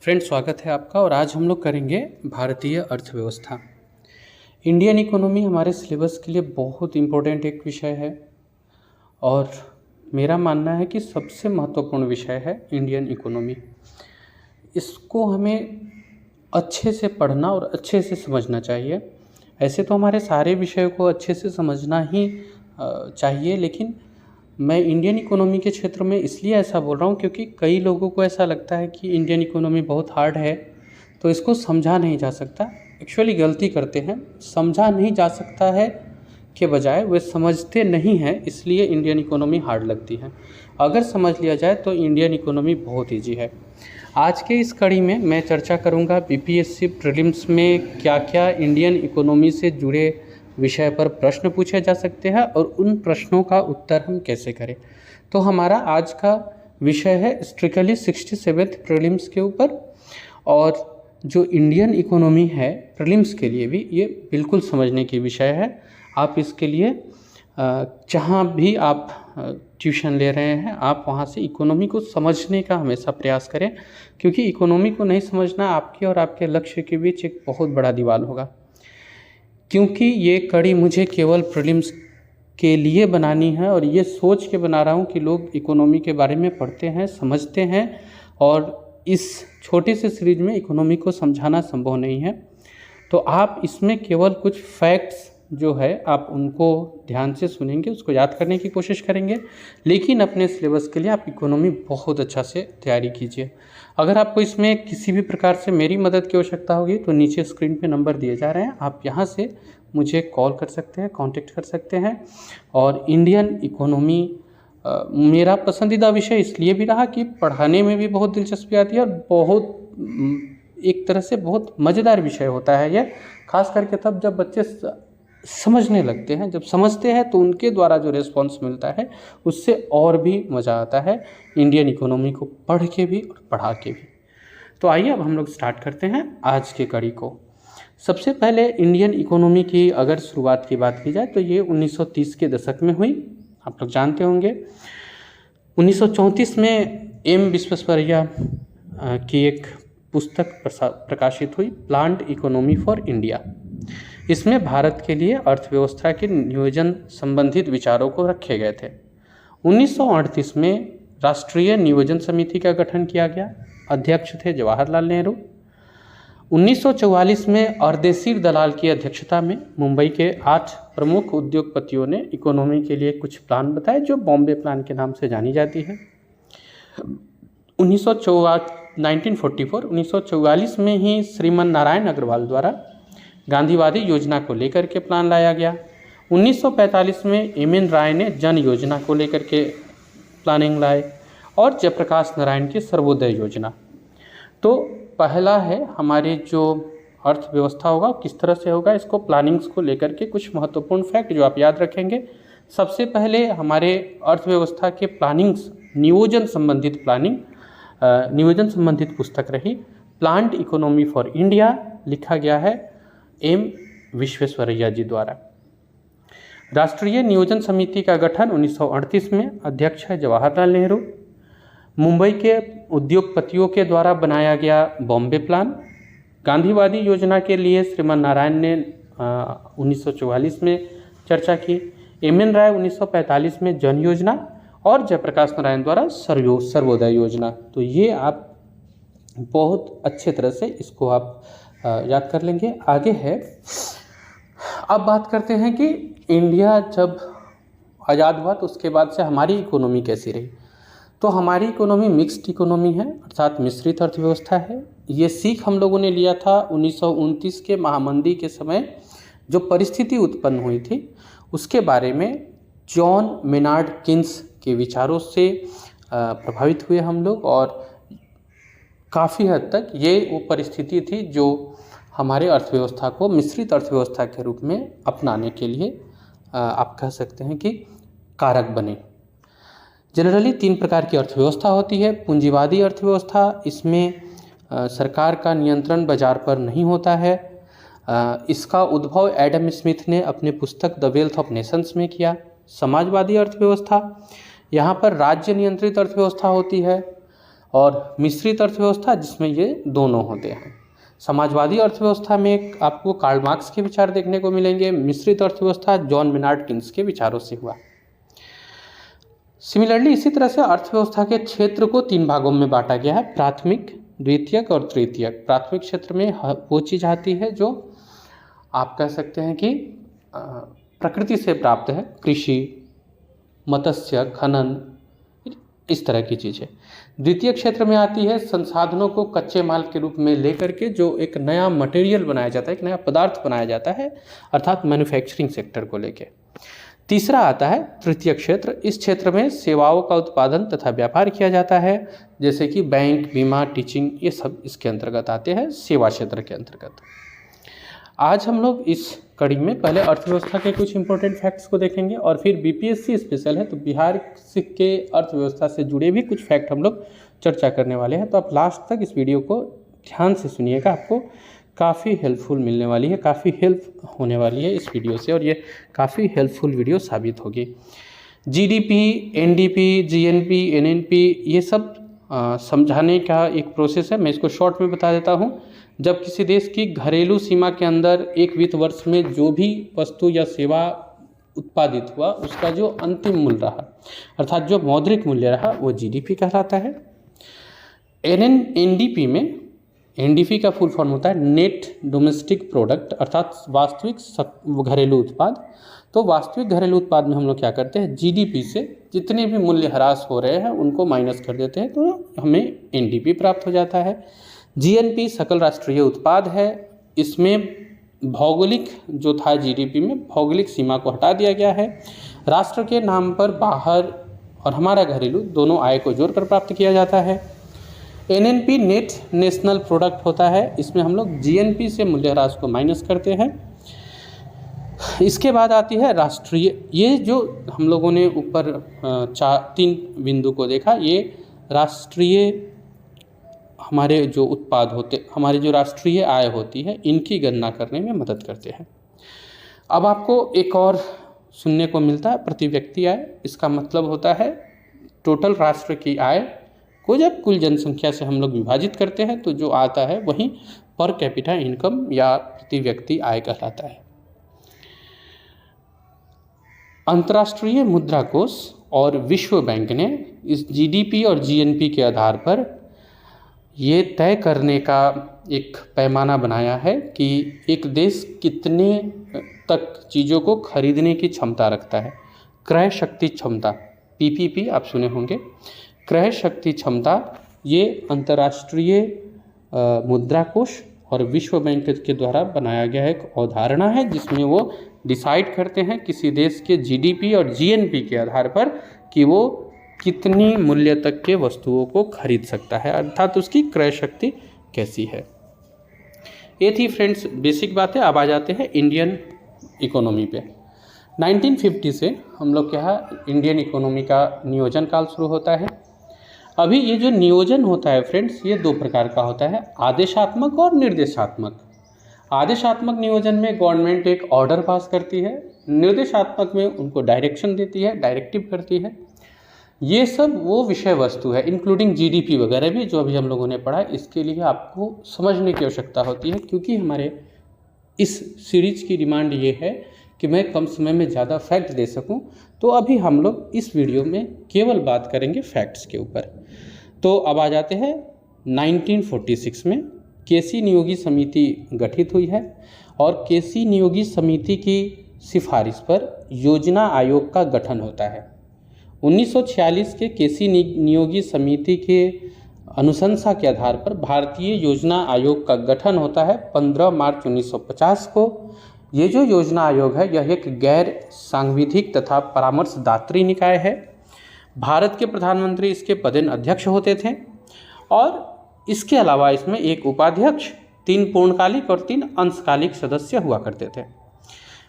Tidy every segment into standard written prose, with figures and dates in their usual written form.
Friends, स्वागत है आपका। और आज हम लोग करेंगे भारतीय अर्थव्यवस्था। इंडियन इकोनॉमी हमारे सिलेबस के लिए बहुत इम्पोर्टेंट एक विषय है और मेरा मानना है कि सबसे महत्वपूर्ण विषय है इंडियन इकोनॉमी। इसको हमें अच्छे से पढ़ना और अच्छे से समझना चाहिए। ऐसे तो हमारे सारे विषयों को अच्छे से समझना ही चाहिए, लेकिन मैं इंडियन इकोनॉमी के क्षेत्र में इसलिए ऐसा बोल रहा हूँ क्योंकि कई लोगों को ऐसा लगता है कि इंडियन इकोनॉमी बहुत हार्ड है तो इसको समझा नहीं जा सकता। एक्चुअली गलती करते हैं, समझा नहीं जा सकता है के बजाय वे समझते नहीं हैं, इसलिए इंडियन इकोनॉमी हार्ड लगती है। अगर समझ लिया जाए तो इंडियन इकोनॉमी बहुत ईजी है। आज के इस कड़ी में मैं चर्चा करूँगा बीपीएससी प्रीलिम्स में क्या क्या इंडियन इकोनॉमी से जुड़े विषय पर प्रश्न पूछे जा सकते हैं और उन प्रश्नों का उत्तर हम कैसे करें। तो हमारा आज का विषय है स्ट्रिक्टली 67th प्रीलिम्स के ऊपर, और जो इंडियन इकोनॉमी है प्रीलिम्स के लिए भी ये बिल्कुल समझने की विषय है। आप इसके लिए जहाँ भी आप ट्यूशन ले रहे हैं आप वहाँ से इकोनॉमी को समझने का हमेशा प्रयास करें, क्योंकि इकोनॉमी को नहीं समझना आपके और आपके लक्ष्य के बीच एक बहुत बड़ा दीवार होगा। क्योंकि ये कड़ी मुझे केवल प्रीलिम्स के लिए बनानी है और ये सोच के बना रहा हूँ कि लोग इकोनॉमी के बारे में पढ़ते हैं, समझते हैं, और इस छोटे से सीरीज में इकोनॉमी को समझाना संभव नहीं है। तो आप इसमें केवल कुछ फैक्ट्स जो है आप उनको ध्यान से सुनेंगे, उसको याद करने की कोशिश करेंगे, लेकिन अपने सिलेबस के लिए आप इकोनॉमी बहुत अच्छा से तैयारी कीजिए। अगर आपको इसमें किसी भी प्रकार से मेरी मदद की आवश्यकता होगी तो नीचे स्क्रीन पे नंबर दिए जा रहे हैं, आप यहाँ से मुझे कॉल कर सकते हैं, कांटेक्ट कर सकते हैं। और इंडियन इकोनॉमी मेरा पसंदीदा विषय इसलिए भी रहा कि पढ़ाने में भी बहुत दिलचस्पी आती है और बहुत एक तरह से बहुत मज़ेदार विषय होता है यह, खास करके तब जब बच्चे समझने लगते हैं। जब समझते हैं तो उनके द्वारा जो रिस्पॉन्स मिलता है उससे और भी मज़ा आता है इंडियन इकोनॉमी को पढ़ के भी और पढ़ा के भी। तो आइए अब हम लोग स्टार्ट करते हैं आज के कड़ी को। सबसे पहले इंडियन इकोनॉमी की अगर शुरुआत की बात की जाए तो ये 1930 के दशक में हुई। आप लोग जानते होंगे 1934 में एम विश्वेश्वरैया की एक पुस्तक प्रकाशित हुई, प्लान्ड इकोनॉमी फॉर इंडिया। इसमें भारत के लिए अर्थव्यवस्था के नियोजन संबंधित विचारों को रखे गए थे। 1938 में राष्ट्रीय नियोजन समिति का गठन किया गया, अध्यक्ष थे जवाहरलाल नेहरू। 1944 में अर्देशीर दलाल की अध्यक्षता में मुंबई के 8 प्रमुख उद्योगपतियों ने इकोनॉमी के लिए कुछ प्लान बताए जो बॉम्बे प्लान के नाम से जानी जाती है। 1944 में ही श्रीमन नारायण अग्रवाल द्वारा गांधीवादी योजना को लेकर के प्लान लाया गया। 1945 में एम.एन. राय ने जन योजना को लेकर के प्लानिंग लाए और जयप्रकाश नारायण की सर्वोदय योजना। तो पहला है हमारे जो अर्थव्यवस्था होगा किस तरह से होगा, इसको प्लानिंग्स को लेकर के कुछ महत्वपूर्ण फैक्ट जो आप याद रखेंगे। सबसे पहले हमारे अर्थव्यवस्था के प्लानिंग्स नियोजन संबंधित पुस्तक रही, प्लान्ड इकोनॉमी फॉर इंडिया, लिखा गया है एम विश्वेश्वरैया जी द्वारा। राष्ट्रीय नियोजन समिति का गठन 1938 में, अध्यक्ष है जवाहरलाल नेहरू। मुंबई के उद्योगपतियों के द्वारा बनाया गया बॉम्बे प्लान। गांधीवादी योजना के लिए श्रीमान नारायण ने 1944 में चर्चा की। एम.एन. राय 1945 में जन योजना और जयप्रकाश नारायण द्वारा सर्वोदय योजना। तो ये आप बहुत अच्छे तरह से इसको आप याद कर लेंगे। आगे है, अब बात करते हैं कि इंडिया जब आज़ाद हुआ तो उसके बाद से हमारी इकोनॉमी कैसी रही। तो हमारी इकोनॉमी मिक्स्ड इकोनॉमी है, अर्थात मिश्रित अर्थव्यवस्था है। ये सीख हम लोगों ने लिया था 1929 के महामंदी के समय जो परिस्थिति उत्पन्न हुई थी उसके बारे में जॉन मेनार्ड किन्स के विचारों से प्रभावित हुए हम लोग, और काफ़ी हद तक ये वो परिस्थिति थी जो हमारे अर्थव्यवस्था को मिश्रित अर्थव्यवस्था के रूप में अपनाने के लिए आप कह सकते हैं कि कारक बने। जनरली 3 प्रकार की अर्थव्यवस्था होती है। पूंजीवादी अर्थव्यवस्था, इसमें सरकार का नियंत्रण बाजार पर नहीं होता है। इसका उद्भव एडम स्मिथ ने अपने पुस्तक द वेल्थ ऑफ नेशंस में किया। समाजवादी अर्थव्यवस्था, यहाँ पर राज्य नियंत्रित अर्थव्यवस्था होती है और मिश्रित अर्थव्यवस्था जिसमें ये दोनों होते हैं। समाजवादी अर्थव्यवस्था में आपको कार्ल मार्क्स के विचार देखने को मिलेंगे। मिश्रित अर्थव्यवस्था जॉन मेनार्ड किन्स के विचारों से हुआ। सिमिलरली इसी तरह से अर्थव्यवस्था के क्षेत्र को 3 भागों में बांटा गया है, प्राथमिक, द्वितीयक और तृतीयक। प्राथमिक क्षेत्र में वो चीज़ आती है जो आप कह सकते हैं कि प्रकृति से प्राप्त है, कृषि, मत्स्य, खनन, इस तरह की चीज़ें। द्वितीय क्षेत्र में आती है संसाधनों को कच्चे माल के रूप में लेकर के जो एक नया मटेरियल बनाया जाता है, एक नया पदार्थ बनाया जाता है, अर्थात मैन्युफैक्चरिंग सेक्टर को लेके। तीसरा आता है तृतीय क्षेत्र। इस क्षेत्र में सेवाओं का उत्पादन तथा व्यापार किया जाता है, जैसे कि बैंक, बीमा, टीचिंग, ये सब इसके अंतर्गत आते हैं, सेवा क्षेत्र के अंतर्गत। आज हम लोग इस कड़ी में पहले अर्थव्यवस्था के कुछ इंपॉर्टेंट फैक्ट्स को देखेंगे और फिर बीपीएससी स्पेशल है तो बिहार के अर्थव्यवस्था से जुड़े भी कुछ फैक्ट हम लोग चर्चा करने वाले हैं। तो आप लास्ट तक इस वीडियो को ध्यान से सुनिएगा, आपको काफ़ी हेल्पफुल मिलने वाली है, काफ़ी हेल्प होने वाली है इस वीडियो से, और ये काफ़ी हेल्पफुल वीडियो साबित होगी। जीडीपी, एनडीपी, जीएनपी, एनएनपी, ये सब समझाने का एक प्रोसेस है। मैं इसको शॉर्ट में बता देता हूँ। जब किसी देश की घरेलू सीमा के अंदर एक वित्त वर्ष में जो भी वस्तु या सेवा उत्पादित हुआ उसका जो अंतिम मूल्य रहा, अर्थात जो मौद्रिक मूल्य रहा, वो जीडीपी कहलाता है। एनडीपी में, एनडीपी का फुल फॉर्म होता है नेट डोमेस्टिक प्रोडक्ट, अर्थात वास्तविक घरेलू उत्पाद। तो वास्तविक घरेलू उत्पाद में हम लोग क्या करते हैं, जीडीपी से जितने भी मूल्य ह्रास हो रहे हैं उनको माइनस कर देते हैं, तो हमें एनडीपी प्राप्त हो जाता है। जीएनपी सकल राष्ट्रीय उत्पाद है। इसमें भौगोलिक जो था जीडीपी में, भौगोलिक सीमा को हटा दिया गया है। राष्ट्र के नाम पर बाहर और हमारा घरेलू दोनों आय को जोड़कर प्राप्त किया जाता है। एनएनपी नेट नेशनल प्रोडक्ट होता है। इसमें हम लोग जीएनपी से मूल्य ह्रास को माइनस करते हैं। इसके बाद आती है राष्ट्रीय। ये जो हम लोगों ने ऊपर 3 बिंदु को देखा, ये राष्ट्रीय हमारे जो उत्पाद होते, हमारी जो राष्ट्रीय आय होती है, इनकी गणना करने में मदद करते हैं। अब आपको एक और सुनने को मिलता है प्रति व्यक्ति आय। इसका मतलब होता है टोटल राष्ट्र की आय को जब कुल जनसंख्या से हम लोग विभाजित करते हैं तो जो आता है वही पर कैपिटा इनकम या प्रति व्यक्ति आय कहलाता है। अंतर्राष्ट्रीय मुद्रा कोष और विश्व बैंक ने इस जीडीपी और जीएनपी के आधार पर ये तय करने का एक पैमाना बनाया है कि एक देश कितने तक चीज़ों को खरीदने की क्षमता रखता है। क्रय शक्ति क्षमता, पीपीपी आप सुने होंगे। क्रय शक्ति क्षमता ये अंतर्राष्ट्रीय मुद्रा कोष और विश्व बैंक के द्वारा बनाया गया एक अवधारणा है, जिसमें वो डिसाइड करते हैं किसी देश के जीडीपी और जीएनपी के आधार पर कि वो कितनी मूल्य तक के वस्तुओं को खरीद सकता है, अर्थात उसकी क्रय शक्ति कैसी है। ये थी फ्रेंड्स बेसिक बातें। अब आ जाते हैं इंडियन इकोनॉमी पे। 1950 से हम लोग क्या है, इंडियन इकोनॉमी का नियोजन काल शुरू होता है। अभी ये जो नियोजन होता है फ्रेंड्स, ये 2 प्रकार का होता है, आदेशात्मक और निर्देशात्मक। आदेशात्मक नियोजन में गवर्नमेंट एक ऑर्डर पास करती है, निर्देशात्मक में उनको डायरेक्शन देती है, डायरेक्टिव करती है। ये सब वो विषय वस्तु है, इंक्लूडिंग जीडीपी वगैरह भी जो अभी हम लोगों ने पढ़ा। इसके लिए आपको समझने की आवश्यकता होती है, क्योंकि हमारे इस सीरीज की डिमांड ये है कि मैं कम समय में ज़्यादा फैक्ट दे सकूं। तो अभी हम लोग इस वीडियो में केवल बात करेंगे फैक्ट्स के ऊपर। तो अब आ जाते हैं 1946 में केसी नियोगी समिति गठित हुई है और केसी नियोगी समिति की सिफारिश पर योजना आयोग का गठन होता है। 1946 के केसी नियोगी समिति के अनुशंसा के आधार पर भारतीय योजना आयोग का गठन होता है 15 मार्च 1950 को। ये जो योजना आयोग है यह एक गैर सांविधिक तथा परामर्शदात्री निकाय है। भारत के प्रधानमंत्री इसके पदेन अध्यक्ष होते थे और इसके अलावा इसमें एक उपाध्यक्ष, 3 पूर्णकालिक और 3 अंशकालिक सदस्य हुआ करते थे।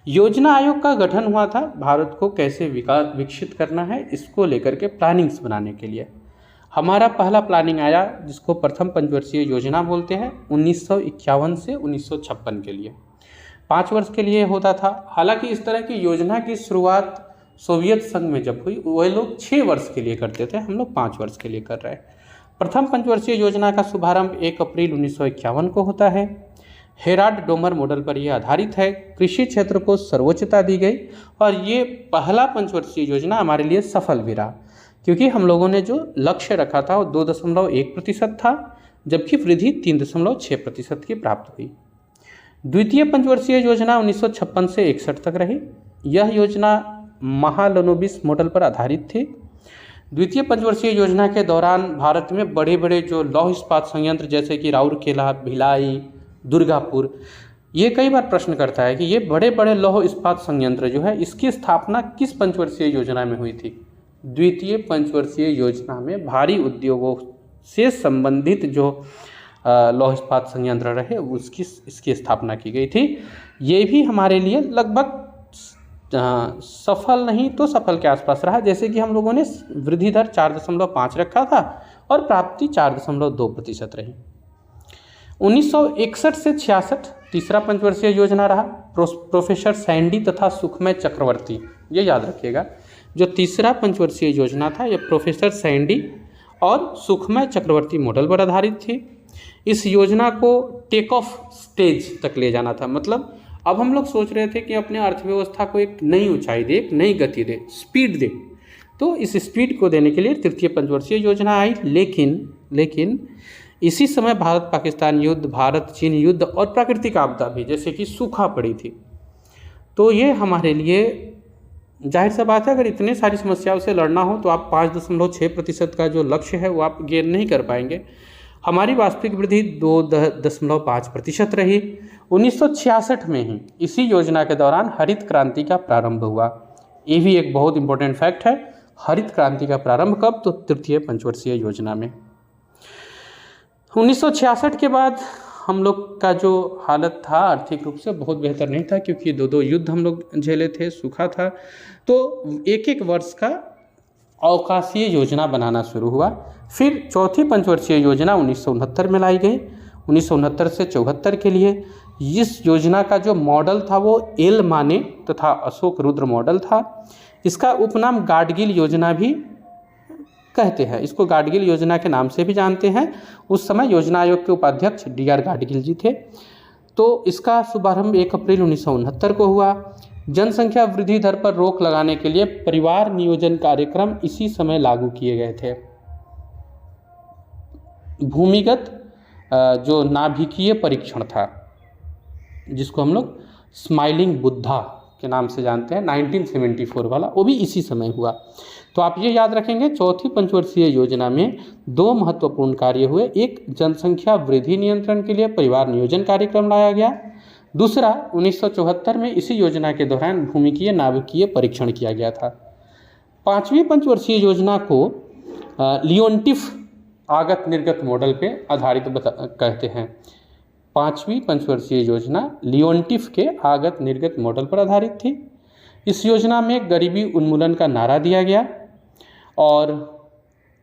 योजना आयोग का गठन हुआ था भारत को कैसे विकसित करना है इसको लेकर के प्लानिंग्स बनाने के लिए। हमारा पहला प्लानिंग आया जिसको प्रथम पंचवर्षीय योजना बोलते हैं 1951 से 1956 के लिए, 5 वर्ष के लिए होता था। हालांकि इस तरह की योजना की शुरुआत सोवियत संघ में जब हुई वह लोग 6 वर्ष के लिए करते थे, हम लोग 5 वर्ष के लिए कर रहे हैं। प्रथम पंचवर्षीय योजना का शुभारंभ 1 अप्रैल 1951 को होता है। हेराल्ड डोमर मॉडल पर यह आधारित है। कृषि क्षेत्र को सर्वोच्चता दी गई और ये पहला पंचवर्षीय योजना हमारे लिए सफल भी रहा, क्योंकि हम लोगों ने जो लक्ष्य रखा था वो 2.1% था, जबकि वृद्धि 3.6% की प्राप्त हुई। द्वितीय पंचवर्षीय योजना 1956 से 61 तक रही। यह योजना महालनोबिस मॉडल पर आधारित थी। द्वितीय पंचवर्षीय योजना के दौरान भारत में बड़े बड़े जो लौह इस्पात संयंत्र जैसे कि राउरकेला, भिलाई, दुर्गापुर, ये कई बार प्रश्न करता है कि ये बड़े बड़े लौह इस्पात संयंत्र जो है इसकी स्थापना किस पंचवर्षीय योजना में हुई थी? द्वितीय पंचवर्षीय योजना में भारी उद्योगों से संबंधित जो लौह इस्पात संयंत्र रहे इसकी स्थापना की गई थी। ये भी हमारे लिए लगभग सफल नहीं तो सफल के आसपास रहा, जैसे कि हम लोगों ने वृद्धि दर 4.5 रखा था और प्राप्ति 4.2% रही। 1961 से 66 तीसरा पंचवर्षीय योजना रहा। प्रोफेसर सैंडी तथा सुखमय चक्रवर्ती, ये याद रखिएगा, जो तीसरा पंचवर्षीय योजना था यह प्रोफेसर सैंडी और सुखमय चक्रवर्ती मॉडल पर आधारित थी। इस योजना को टेक ऑफ स्टेज तक ले जाना था, मतलब अब हम लोग सोच रहे थे कि अपने अर्थव्यवस्था को एक नई ऊंचाई दे, एक नई गति दे, स्पीड दे। तो इस स्पीड को देने के लिए तृतीय पंचवर्षीय योजना आई। लेकिन इसी समय भारत पाकिस्तान युद्ध, भारत चीन युद्ध और प्राकृतिक आपदा भी जैसे कि सूखा पड़ी थी। तो ये हमारे लिए जाहिर सा बात है, अगर इतने सारी समस्याओं से लड़ना हो तो आप 5.6% का जो लक्ष्य है वो आप गेन नहीं कर पाएंगे। हमारी वास्तविक वृद्धि 2.5% रही। 1966 में ही इसी योजना के दौरान हरित क्रांति का प्रारंभ हुआ। ये भी एक बहुत इंपॉर्टेंट फैक्ट है। हरित क्रांति का प्रारंभ कब? तो तृतीय पंचवर्षीय योजना में। 1966 के बाद हम लोग का जो हालत था आर्थिक रूप से बहुत बेहतर नहीं था, क्योंकि दो युद्ध हम लोग झेले थे, सूखा था। तो एक वर्ष का अवकाशीय योजना बनाना शुरू हुआ। फिर चौथी पंचवर्षीय योजना 1969 में लाई गई। 1969 से 74 के लिए इस योजना का जो मॉडल था वो एल माने तथा अशोक रुद्र मॉडल था। इसका उपनाम गाडगिल योजना भी कहते हैं, इसको गाडगिल योजना के नाम से भी जानते हैं। उस समय योजना आयोग के उपाध्यक्ष DR गाडगिल जी थे। तो इसका शुभारंभ 1 अप्रैल 1969 को हुआ। जनसंख्या वृद्धि दर पर रोक लगाने के लिए परिवार नियोजन कार्यक्रम इसी समय लागू किए गए थे। भूमिगत जो नाभिकीय परीक्षण था, जिसको हम लोग स्माइलिंग बुद्धा के नाम से जानते हैं, 1974 वाला, वो भी इसी समय हुआ। तो आप ये याद रखेंगे, चौथी पंचवर्षीय योजना में 2 महत्वपूर्ण कार्य हुए। एक, जनसंख्या वृद्धि नियंत्रण के लिए परिवार नियोजन कार्यक्रम लाया गया। दूसरा, 1974 में इसी योजना के दौरान भूमिकीय नाभिकीय परीक्षण किया गया था। पांचवी पंचवर्षीय योजना को लियोनटिफ आगत निर्गत मॉडल पे आधारित कहते हैं। पांचवी पंचवर्षीय योजना लियोनटिफ के आगत निर्गत मॉडल पर आधारित थी। इस योजना में गरीबी उन्मूलन का नारा दिया गया और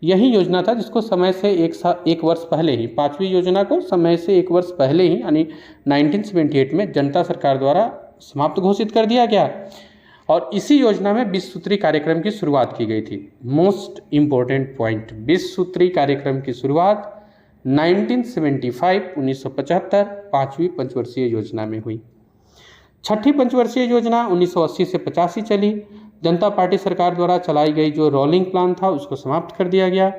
यही योजना था जिसको समय से एक वर्ष पहले ही, पांचवी योजना को समय से 1 वर्ष पहले ही यानी 1978 में जनता सरकार द्वारा समाप्त घोषित कर दिया गया। और इसी योजना में 20 सूत्री कार्यक्रम की शुरुआत की गई थी। मोस्ट इम्पोर्टेंट पॉइंट, 20 सूत्री कार्यक्रम की शुरुआत 1975 पांचवी पंचवर्षीय योजना में हुई। छठी पंचवर्षीय योजना 1980 से 85 चली। जनता पार्टी सरकार द्वारा चलाई गई जो रोलिंग प्लान था उसको समाप्त कर दिया गया।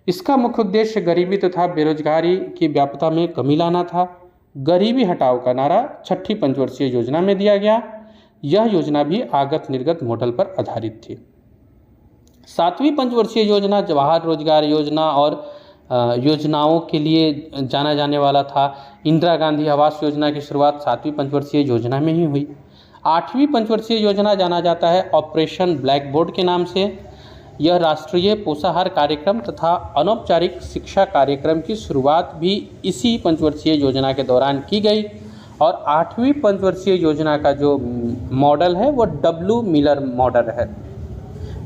इसका मुख्य उद्देश्य गरीबी तथा बेरोजगारी की व्यापकता में कमी लाना था। गरीबी हटाओ का नारा छठी पंचवर्षीय योजना में दिया गया। यह योजना भी आगत निर्गत मॉडल पर आधारित थी। सातवीं पंचवर्षीय योजना जवाहर रोजगार योजना और योजनाओं के लिए जाना जाने वाला था। इंदिरा गांधी आवास योजना की शुरुआत सातवीं पंचवर्षीय योजना में ही हुई। आठवीं पंचवर्षीय योजना जाना जाता है ऑपरेशन ब्लैक बोर्ड के नाम से। यह राष्ट्रीय पोषाहार कार्यक्रम तथा अनौपचारिक शिक्षा कार्यक्रम की शुरुआत भी इसी पंचवर्षीय योजना के दौरान की गई। और आठवीं पंचवर्षीय योजना का जो मॉडल है वो डब्ल्यू मिलर मॉडल है।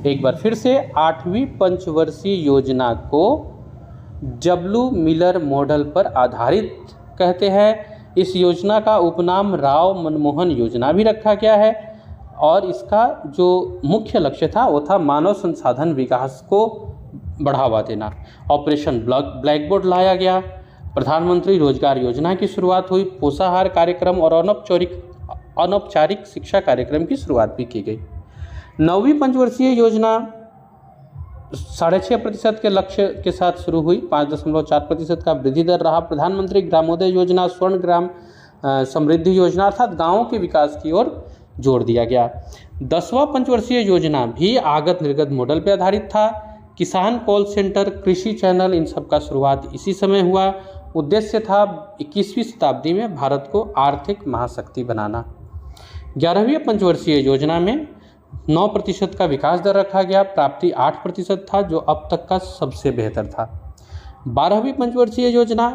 एक बार फिर से, आठवीं पंचवर्षीय योजना को डब्ल्यू मिलर मॉडल पर आधारित कहते हैं। इस योजना का उपनाम राव मनमोहन योजना भी रखा गया है और इसका जो मुख्य लक्ष्य था वो था मानव संसाधन विकास को बढ़ावा देना। ऑपरेशन ब्लैक बोर्ड लाया गया, प्रधानमंत्री रोजगार योजना की शुरुआत हुई, पोषाहार कार्यक्रम और अनौपचारिक शिक्षा कार्यक्रम की शुरुआत भी की गई। 9वीं पंचवर्षीय योजना 6.5% के लक्ष्य के साथ शुरू हुई, 5.4% का वृद्धि दर रहा। प्रधानमंत्री ग्रामोदय योजना, स्वर्ण ग्राम समृद्धि योजना अर्थात गाँवों के विकास की ओर जोर दिया गया। 10वां पंचवर्षीय योजना भी आगत निर्गत मॉडल पर आधारित था। किसान कॉल सेंटर, कृषि चैनल, इन सब का शुरुआत इसी समय हुआ। उद्देश्य था 21वीं शताब्दी में भारत को आर्थिक महाशक्ति बनाना। 11वीं पंचवर्षीय योजना में 9% का विकास दर रखा गया, प्राप्ति 8% था जो अब तक का सबसे बेहतर था। 12वीं पंचवर्षीय योजना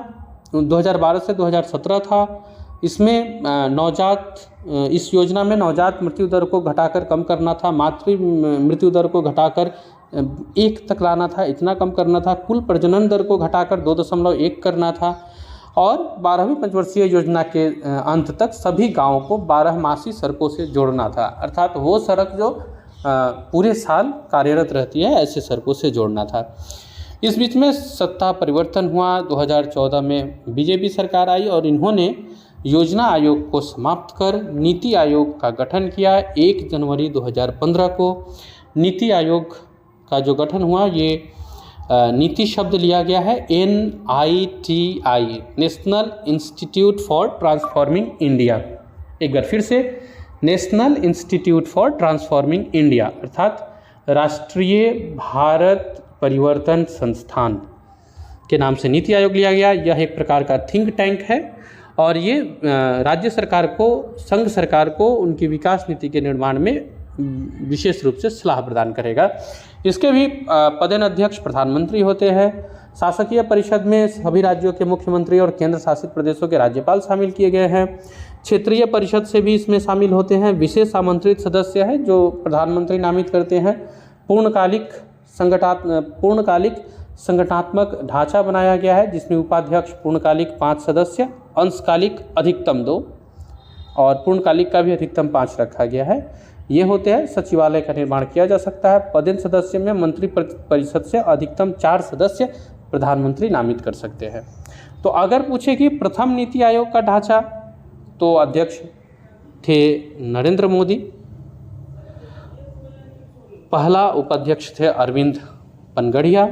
2012 से 2017 था। इसमें इस योजना में नवजात मृत्यु दर को घटाकर कम करना था, मातृ मृत्यु दर को घटाकर 1 तक लाना था, इतना कम करना था, कुल प्रजनन दर को घटाकर 2.1 करना था और 12वीं पंचवर्षीय योजना के अंत तक सभी गांवों को 12मासी सड़कों से जोड़ना था, अर्थात वो सड़क जो पूरे साल कार्यरत रहती है ऐसे सड़कों से जोड़ना था। इस बीच में सत्ता परिवर्तन हुआ, 2014 में बीजेपी सरकार आई और इन्होंने योजना आयोग को समाप्त कर नीति आयोग का गठन किया। 1 जनवरी 2015 को नीति आयोग का जो गठन हुआ, ये नीति शब्द लिया गया है NITI, national institute for transforming India. एक बार फिर से, national institute for transforming India अर्थात राष्ट्रीय भारत परिवर्तन संस्थान के नाम से नीति आयोग लिया गया। यह एक प्रकार का थिंक टैंक है और ये राज्य सरकार को, संघ सरकार को उनकी विकास नीति के निर्माण में विशेष रूप से सलाह प्रदान करेगा। इसके भी पदेन अध्यक्ष प्रधानमंत्री होते हैं। शासकीय परिषद में सभी राज्यों के मुख्यमंत्री और केंद्र शासित प्रदेशों के राज्यपाल शामिल किए गए हैं। क्षेत्रीय परिषद से भी इसमें शामिल होते हैं। विशेष आमंत्रित सदस्य हैं जो प्रधानमंत्री नामित करते हैं। पूर्णकालिक संगठनात्मक ढांचा बनाया गया है जिसमें उपाध्यक्ष पूर्णकालिक 5 सदस्य, अंशकालिक अधिकतम 2 और पूर्णकालिक का भी अधिकतम 5 रखा गया है। ये होते हैं। सचिवालय का निर्माण किया जा सकता है। पदेन सदस्य में मंत्री परिषद से अधिकतम 4 सदस्य प्रधानमंत्री नामित कर सकते हैं। तो अगर पूछे कि प्रथम नीति आयोग का ढांचा, तो अध्यक्ष थे नरेंद्र मोदी, पहला उपाध्यक्ष थे अरविंद पनगड़िया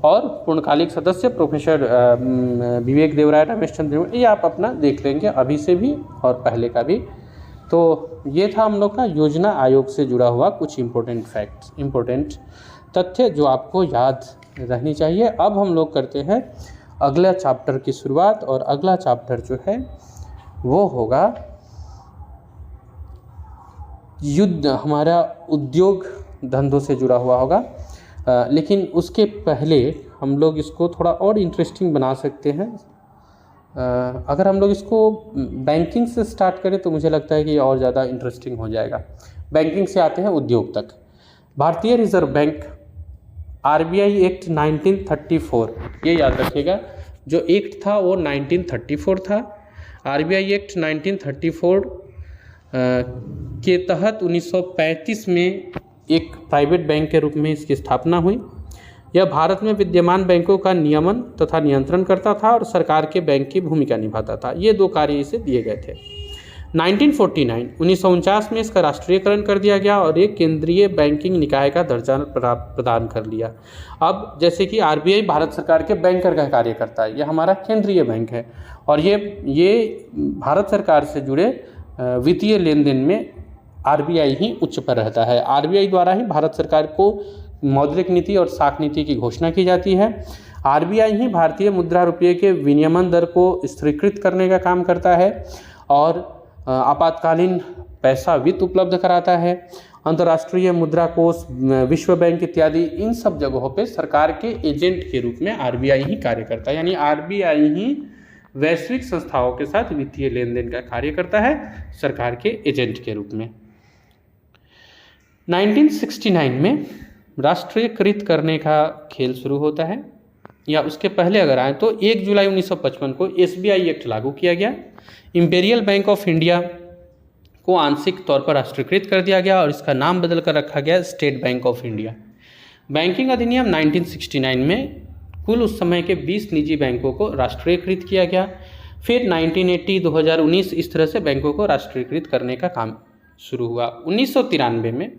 और पूर्णकालिक सदस्य प्रोफेसर विवेक देवराय, रमेश चंद्र, ये आप अपना देख लेंगे अभी से भी और पहले का भी। तो ये था हम लोग का योजना आयोग से जुड़ा हुआ कुछ इम्पोर्टेंट फैक्ट्स, इम्पोर्टेंट तथ्य जो आपको याद रहनी चाहिए। अब हम लोग करते हैं अगला चैप्टर की शुरुआत और अगला चैप्टर जो है वो होगा युद्ध, हमारा उद्योग धंधों से जुड़ा हुआ होगा। लेकिन उसके पहले हम लोग इसको थोड़ा और इंटरेस्टिंग बना सकते हैं। अगर हम लोग इसको बैंकिंग से स्टार्ट करें तो मुझे लगता है कि और ज़्यादा इंटरेस्टिंग हो जाएगा। बैंकिंग से आते हैं उद्योग तक। भारतीय रिजर्व बैंक RBI एक्ट 1934, ये याद रखिएगा, जो एक्ट था वो 1934 था। RBI एक्ट 1934 के तहत 1935 में एक प्राइवेट बैंक के रूप में इसकी स्थापना हुई। यह भारत में विद्यमान बैंकों का नियमन तथा नियंत्रण करता था और सरकार के बैंक की भूमिका निभाता था। ये 2 कार्य इसे दिए गए थे। 1949 में इसका राष्ट्रीयकरण कर दिया गया और एक केंद्रीय बैंकिंग निकाय का दर्जा प्रदान कर लिया। अब जैसे कि RBI भारत सरकार के बैंकर का कार्य करता है, यह हमारा केंद्रीय बैंक है और ये भारत सरकार से जुड़े वित्तीय लेन देन में RBI ही उच्च पर रहता है। RBI द्वारा ही भारत सरकार को मौद्रिक नीति और साख नीति की घोषणा की जाती है। RBI ही भारतीय मुद्रा रुपये के विनियमन दर को स्थिरीकृत करने का काम करता है और आपातकालीन पैसा वित्त उपलब्ध कराता है। अंतर्राष्ट्रीय मुद्रा कोष, विश्व बैंक इत्यादि इन सब जगहों पे सरकार के एजेंट के रूप में RBI ही कार्य करता है। यानी RBI ही वैश्विक संस्थाओं के साथ वित्तीय लेन देन का कार्य करता है सरकार के एजेंट के रूप में। 1969 में राष्ट्रीयकृत करने का खेल शुरू होता है, या उसके पहले अगर आए तो 1 जुलाई 1955 को SBI एक्ट लागू किया गया। इंपीरियल बैंक ऑफ इंडिया को आंशिक तौर पर राष्ट्रीयकृत कर दिया गया और इसका नाम बदल कर रखा गया state bank of India. Banking अधिनियम 1969 में कुल उस समय के 20 निजी बैंकों को राष्ट्रीयकृत किया गया। फिर 1980, 2019 इस तरह से बैंकों को राष्ट्रीयकृत करने का काम शुरू हुआ। 1993 में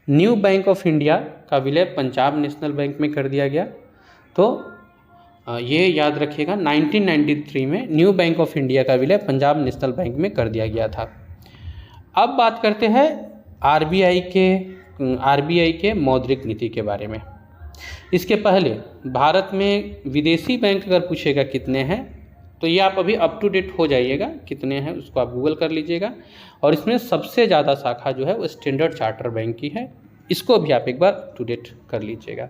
न्यू बैंक ऑफ इंडिया का विलय पंजाब नेशनल बैंक में कर दिया गया। तो ये याद रखिएगा, 1993 में न्यू बैंक ऑफ इंडिया का विलय पंजाब नेशनल बैंक में कर दिया गया था। अब बात करते हैं आरबीआई के मौद्रिक नीति के बारे में। इसके पहले भारत में विदेशी बैंक अगर पूछेगा कितने हैं, तो ये आप अभी अप टू डेट हो जाइएगा, कितने हैं उसको आप गूगल कर लीजिएगा। और इसमें सबसे ज़्यादा शाखा जो है वो स्टैंडर्ड चार्टर बैंक की है, इसको भी आप एक बार अप टू डेट कर लीजिएगा।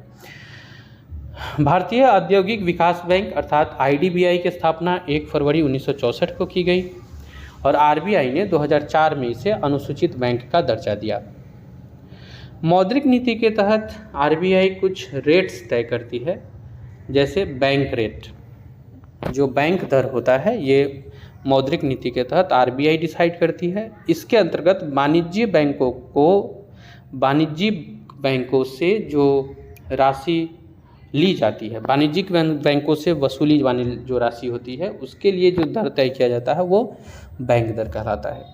भारतीय औद्योगिक विकास बैंक अर्थात आईडीबीआई की स्थापना 1 फरवरी 1964 को की गई और आरबीआई ने 2004 में इसे अनुसूचित बैंक का दर्जा दिया। मौद्रिक नीति के तहत आरबीआई कुछ रेट्स तय करती है, जैसे बैंक रेट, जो बैंक दर होता है ये मौद्रिक नीति के तहत आरबीआई डिसाइड करती है। इसके अंतर्गत वाणिज्यिक बैंकों से जो राशि ली जाती है, वाणिज्यिक बैंकों से वसूली वाली जो राशि होती है, उसके लिए जो दर तय किया जाता है वो बैंक दर कहलाता है।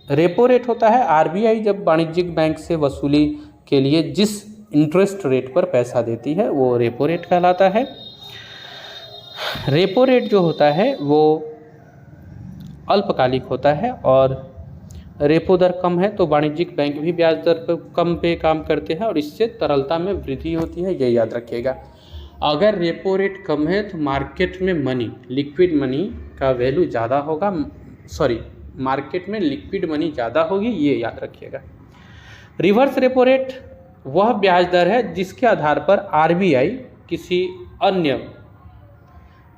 रेपो रेट होता है, आरबीआई जब वाणिज्यिक बैंक से वसूली के लिए जिस इंटरेस्ट रेट पर पैसा देती है वो रेपो रेट कहलाता है। रेपो रेट जो होता है वो अल्पकालिक होता है और रेपो दर कम है तो वाणिज्यिक बैंक भी ब्याज दर पर कम पे काम करते हैं और इससे तरलता में वृद्धि होती है, ये याद रखिएगा। अगर रेपो रेट कम है तो मार्केट में लिक्विड मनी का वैल्यू ज़्यादा होगा, मार्केट में लिक्विड मनी ज़्यादा होगी, ये याद रखिएगा। रिवर्स रेपो रेट वह ब्याज दर है जिसके आधार पर आरबीआई किसी अन्य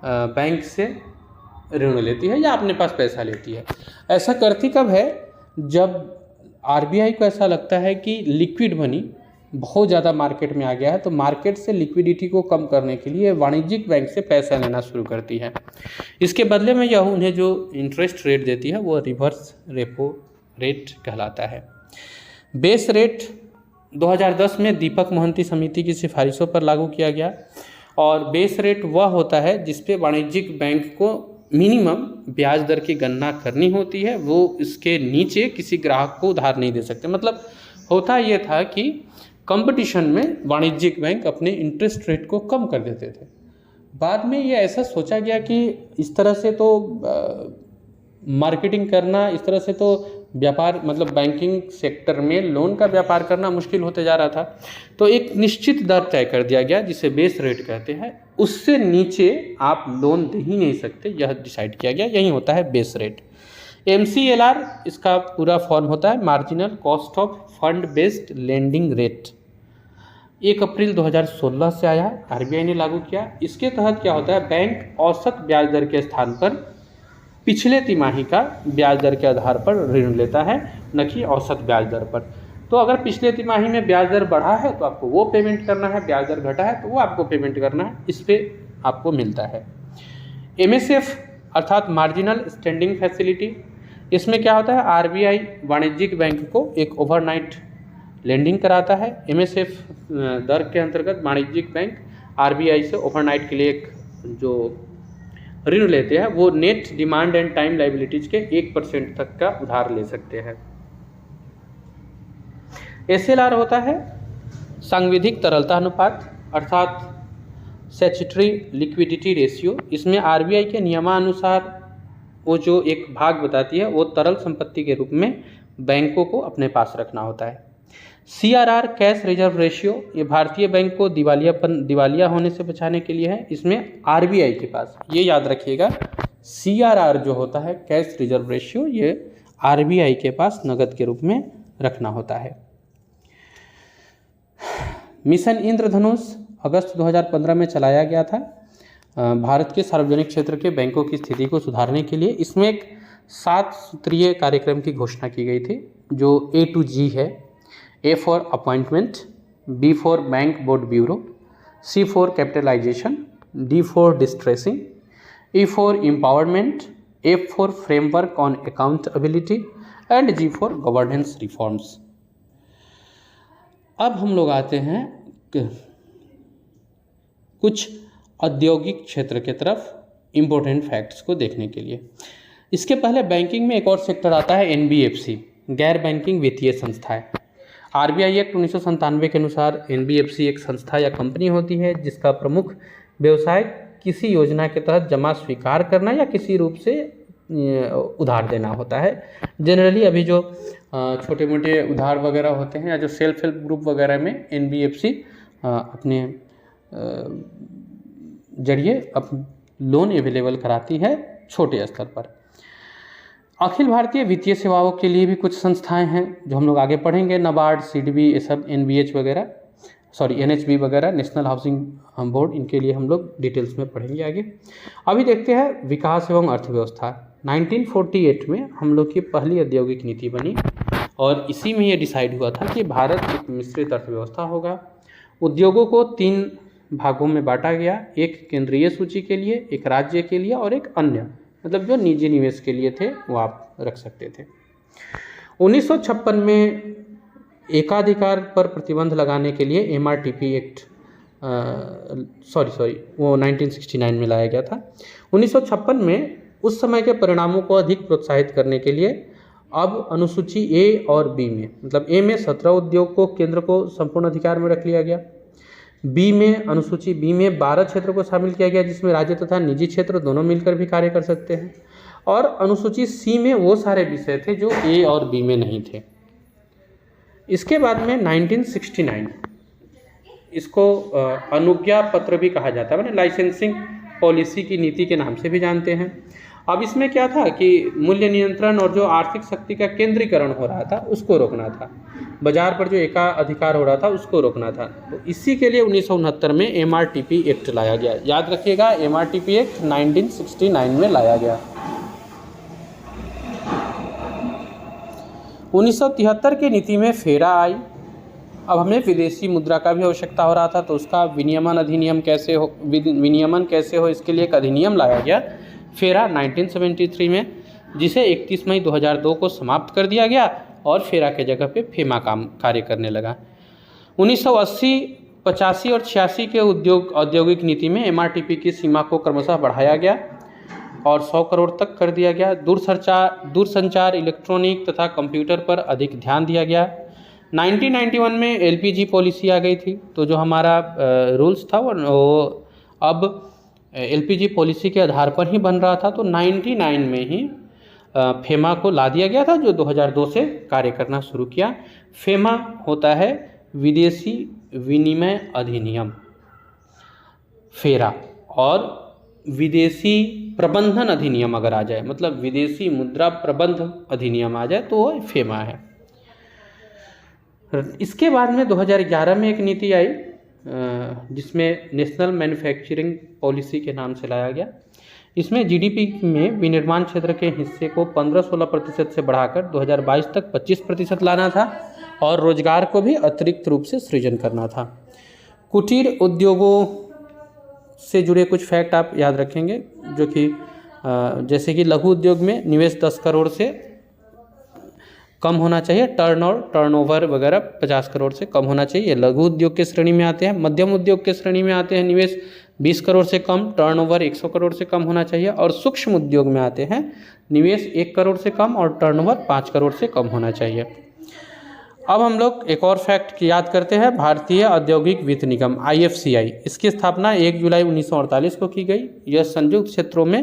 बैंक से ऋण लेती है या अपने पास पैसा लेती है। ऐसा करती कब है, जब आरबीआई को ऐसा लगता है कि लिक्विड मनी बहुत ज़्यादा मार्केट में आ गया है, तो मार्केट से लिक्विडिटी को कम करने के लिए वाणिज्यिक बैंक से पैसा लेना शुरू करती है। इसके बदले में यह उन्हें जो इंटरेस्ट रेट देती है वो रिवर्स रेपो रेट कहलाता है। बेस रेट 2010 में दीपक मोहंती समिति की सिफारिशों पर लागू किया गया और बेस रेट वह होता है जिस पे वाणिज्यिक बैंक को मिनिमम ब्याज दर की गणना करनी होती है, वो इसके नीचे किसी ग्राहक को उधार नहीं दे सकते। मतलब होता ये था कि कंपटीशन में वाणिज्यिक बैंक अपने इंटरेस्ट रेट को कम कर देते थे। बाद में ये ऐसा सोचा गया कि इस तरह से तो मार्केटिंग करना, इस तरह से तो व्यापार मतलब बैंकिंग सेक्टर में लोन का व्यापार करना मुश्किल होते जा रहा था, तो एक निश्चित दर तय कर दिया गया जिसे बेस रेट कहते हैं, उससे नीचे आप लोन दे ही नहीं सकते, यह डिसाइड किया गया, यही होता है बेस रेट। MCLR इसका पूरा फॉर्म होता है, marginal cost of fund based lending rate. 1 अप्रैल 2016 से आया, आरबीआई ने लागू किया। इसके तहत क्या होता है, बैंक औसत ब्याज दर के स्थान पर पिछले तिमाही का ब्याज दर के आधार पर ऋण लेता है, न कि औसत ब्याज दर पर। तो अगर पिछले तिमाही में ब्याज दर बढ़ा है तो आपको वो पेमेंट करना है, ब्याज दर घटा है तो वो आपको पेमेंट करना है, इस पे आपको मिलता है। MSF अर्थात मार्जिनल स्टैंडिंग फैसिलिटी, इसमें क्या होता है, आरबीआई वाणिज्यिक बैंक को एक ओवरनाइट लेंडिंग कराता है। MSF दर के अंतर्गत वाणिज्यिक बैंक आरबीआई से ओवरनाइट के लिए एक जो ऋण लेते हैं वो net demand and time liabilities के 1% तक का उधार ले सकते हैं। SLR होता है सांविधिक तरलता अनुपात अर्थात स्टैट्यूटरी लिक्विडिटी रेशियो। इसमें आरबीआई के नियमानुसार वो जो एक भाग बताती है वो तरल संपत्ति के रूप में बैंकों को अपने पास रखना होता है। CRR कैश रिजर्व रेशियो, ये भारतीय बैंक को दिवालिया होने से बचाने के लिए है। इसमें आरबीआई के पास, ये याद रखिएगा, CRR जो होता है कैश रिजर्व रेशियो, ये आरबीआई के पास नगद के रूप में रखना होता है। मिशन इंद्रधनुष अगस्त 2015 में चलाया गया था भारत के सार्वजनिक क्षेत्र के बैंकों की स्थिति को सुधारने के लिए। इसमें एक 7 सूत्रीय कार्यक्रम की घोषणा की गई थी जो A to G है। A for appointment, B for bank board bureau, C for capitalisation, D for distressing, E for empowerment, F for framework on accountability and G for governance reforms. अब हम लोग आते हैं कुछ औद्योगिक क्षेत्र के तरफ इम्पोर्टेंट फैक्ट्स को देखने के लिए। इसके पहले बैंकिंग में एक और सेक्टर आता है NBFC, गैर बैंकिंग वित्तीय संस्थाएं। RBI एक्ट 1997 के अनुसार NBFC एक संस्था या कंपनी होती है जिसका प्रमुख व्यवसाय किसी योजना के तहत जमा स्वीकार करना या किसी रूप से उधार देना होता है। जनरली अभी जो छोटे मोटे उधार वगैरह होते हैं या जो सेल्फ हेल्प ग्रुप वगैरह में NBFC अपने जरिए लोन अवेलेबल कराती है छोटे स्तर पर। अखिल भारतीय वित्तीय सेवाओं के लिए भी कुछ संस्थाएं हैं जो हम लोग आगे पढ़ेंगे, नाबार्ड, CDB, ये सब NBH वगैरह, NHB वगैरह, नेशनल हाउसिंग बोर्ड, इनके लिए हम लोग डिटेल्स में पढ़ेंगे आगे। अभी देखते हैं विकास एवं अर्थव्यवस्था। 1948 में हम लोग की पहली औद्योगिक नीति बनी और इसी में ये डिसाइड हुआ था कि भारत एक मिश्रित अर्थव्यवस्था होगा। उद्योगों को 3 भागों में बांटा गया, एक केंद्रीय सूची के लिए, एक राज्य के लिए और एक अन्य, मतलब जो निजी निवेश के लिए थे वो आप रख सकते थे। 1956 में एकाधिकार पर प्रतिबंध लगाने के लिए MRTP एक्ट वो 1969 में लाया गया था। 1956 में उस समय के परिणामों को अधिक प्रोत्साहित करने के लिए अब अनुसूची A और B में, मतलब A में 17 उद्योग को केंद्र को संपूर्ण अधिकार में रख लिया गया। अनुसूची B में 12 क्षेत्रों को शामिल किया गया जिसमें राज्य तथा निजी क्षेत्र दोनों मिलकर भी कार्य कर सकते हैं। और अनुसूची C में वो सारे विषय थे जो A और B में नहीं थे। इसके बाद में 1969, इसको अनुज्ञा पत्र भी कहा जाता है, मैंने लाइसेंसिंग पॉलिसी की नीति के नाम से भी जानते हैं। अब इसमें क्या था कि मूल्य नियंत्रण और जो आर्थिक शक्ति का केंद्रीकरण हो रहा था उसको रोकना था, बाजार पर जो एकाधिकार हो रहा था उसको रोकना था। तो इसी के लिए 1969 में MRTP एक्ट लाया गया। याद रखिएगा, MRTP एक्ट 1969 में लाया गया। 1973 की नीति में फेरा आई। अब हमें विदेशी मुद्रा का भी आवश्यकता हो रहा था तो उसका विनियमन कैसे हो इसके लिए एक अधिनियम लाया गया, फेरा 1973 में, जिसे 31 मई 2002 को समाप्त कर दिया गया और फेरा के जगह पे फेमा कार्य करने लगा। 1980, 85 और 86 के औद्योगिक नीति में MRTP की सीमा को क्रमशः बढ़ाया गया और 100 करोड़ तक कर दिया गया। दूरसंचार, इलेक्ट्रॉनिक तथा कंप्यूटर पर अधिक ध्यान दिया गया। 1991 में LPG पॉलिसी आ गई थी, तो जो हमारा रूल्स था वो अब LPG पॉलिसी के आधार पर ही बन रहा था। तो 99 में ही फेमा को ला दिया गया था जो 2002 से कार्य करना शुरू किया। फेमा होता है विदेशी विनिमय अधिनियम, फेरा, और विदेशी प्रबंधन अधिनियम अगर आ जाए, मतलब विदेशी मुद्रा प्रबंध अधिनियम आ जाए तो वो फेमा है। इसके बाद में 2011 में एक नीति आई जिसमें नेशनल मैन्युफैक्चरिंग पॉलिसी के नाम से लाया गया। इसमें GDP में विनिर्माण क्षेत्र के हिस्से को 15-16% से बढ़ाकर 2022 तक 25% लाना था और रोजगार को भी अतिरिक्त रूप से सृजन करना था। कुटीर उद्योगों से जुड़े कुछ फैक्ट आप याद रखेंगे, जो कि जैसे कि लघु उद्योग में निवेश 10 करोड़ से कम होना चाहिए, टर्नओवर वगैरह 50 करोड़ से कम होना चाहिए, लघु उद्योग के श्रेणी में आते हैं। मध्यम उद्योग के श्रेणी में आते हैं निवेश 20 करोड़ से कम, टर्नओवर 100 करोड़ से कम होना चाहिए। और सूक्ष्म उद्योग में आते हैं निवेश 1 करोड़ से कम और टर्नओवर 5 करोड़ से कम होना चाहिए। अब हम लोग एक और फैक्ट याद करते हैं, भारतीय औद्योगिक वित्त निगम IFCI, इसकी स्थापना 1 जुलाई 1948 को की गई। यह संयुक्त क्षेत्रों में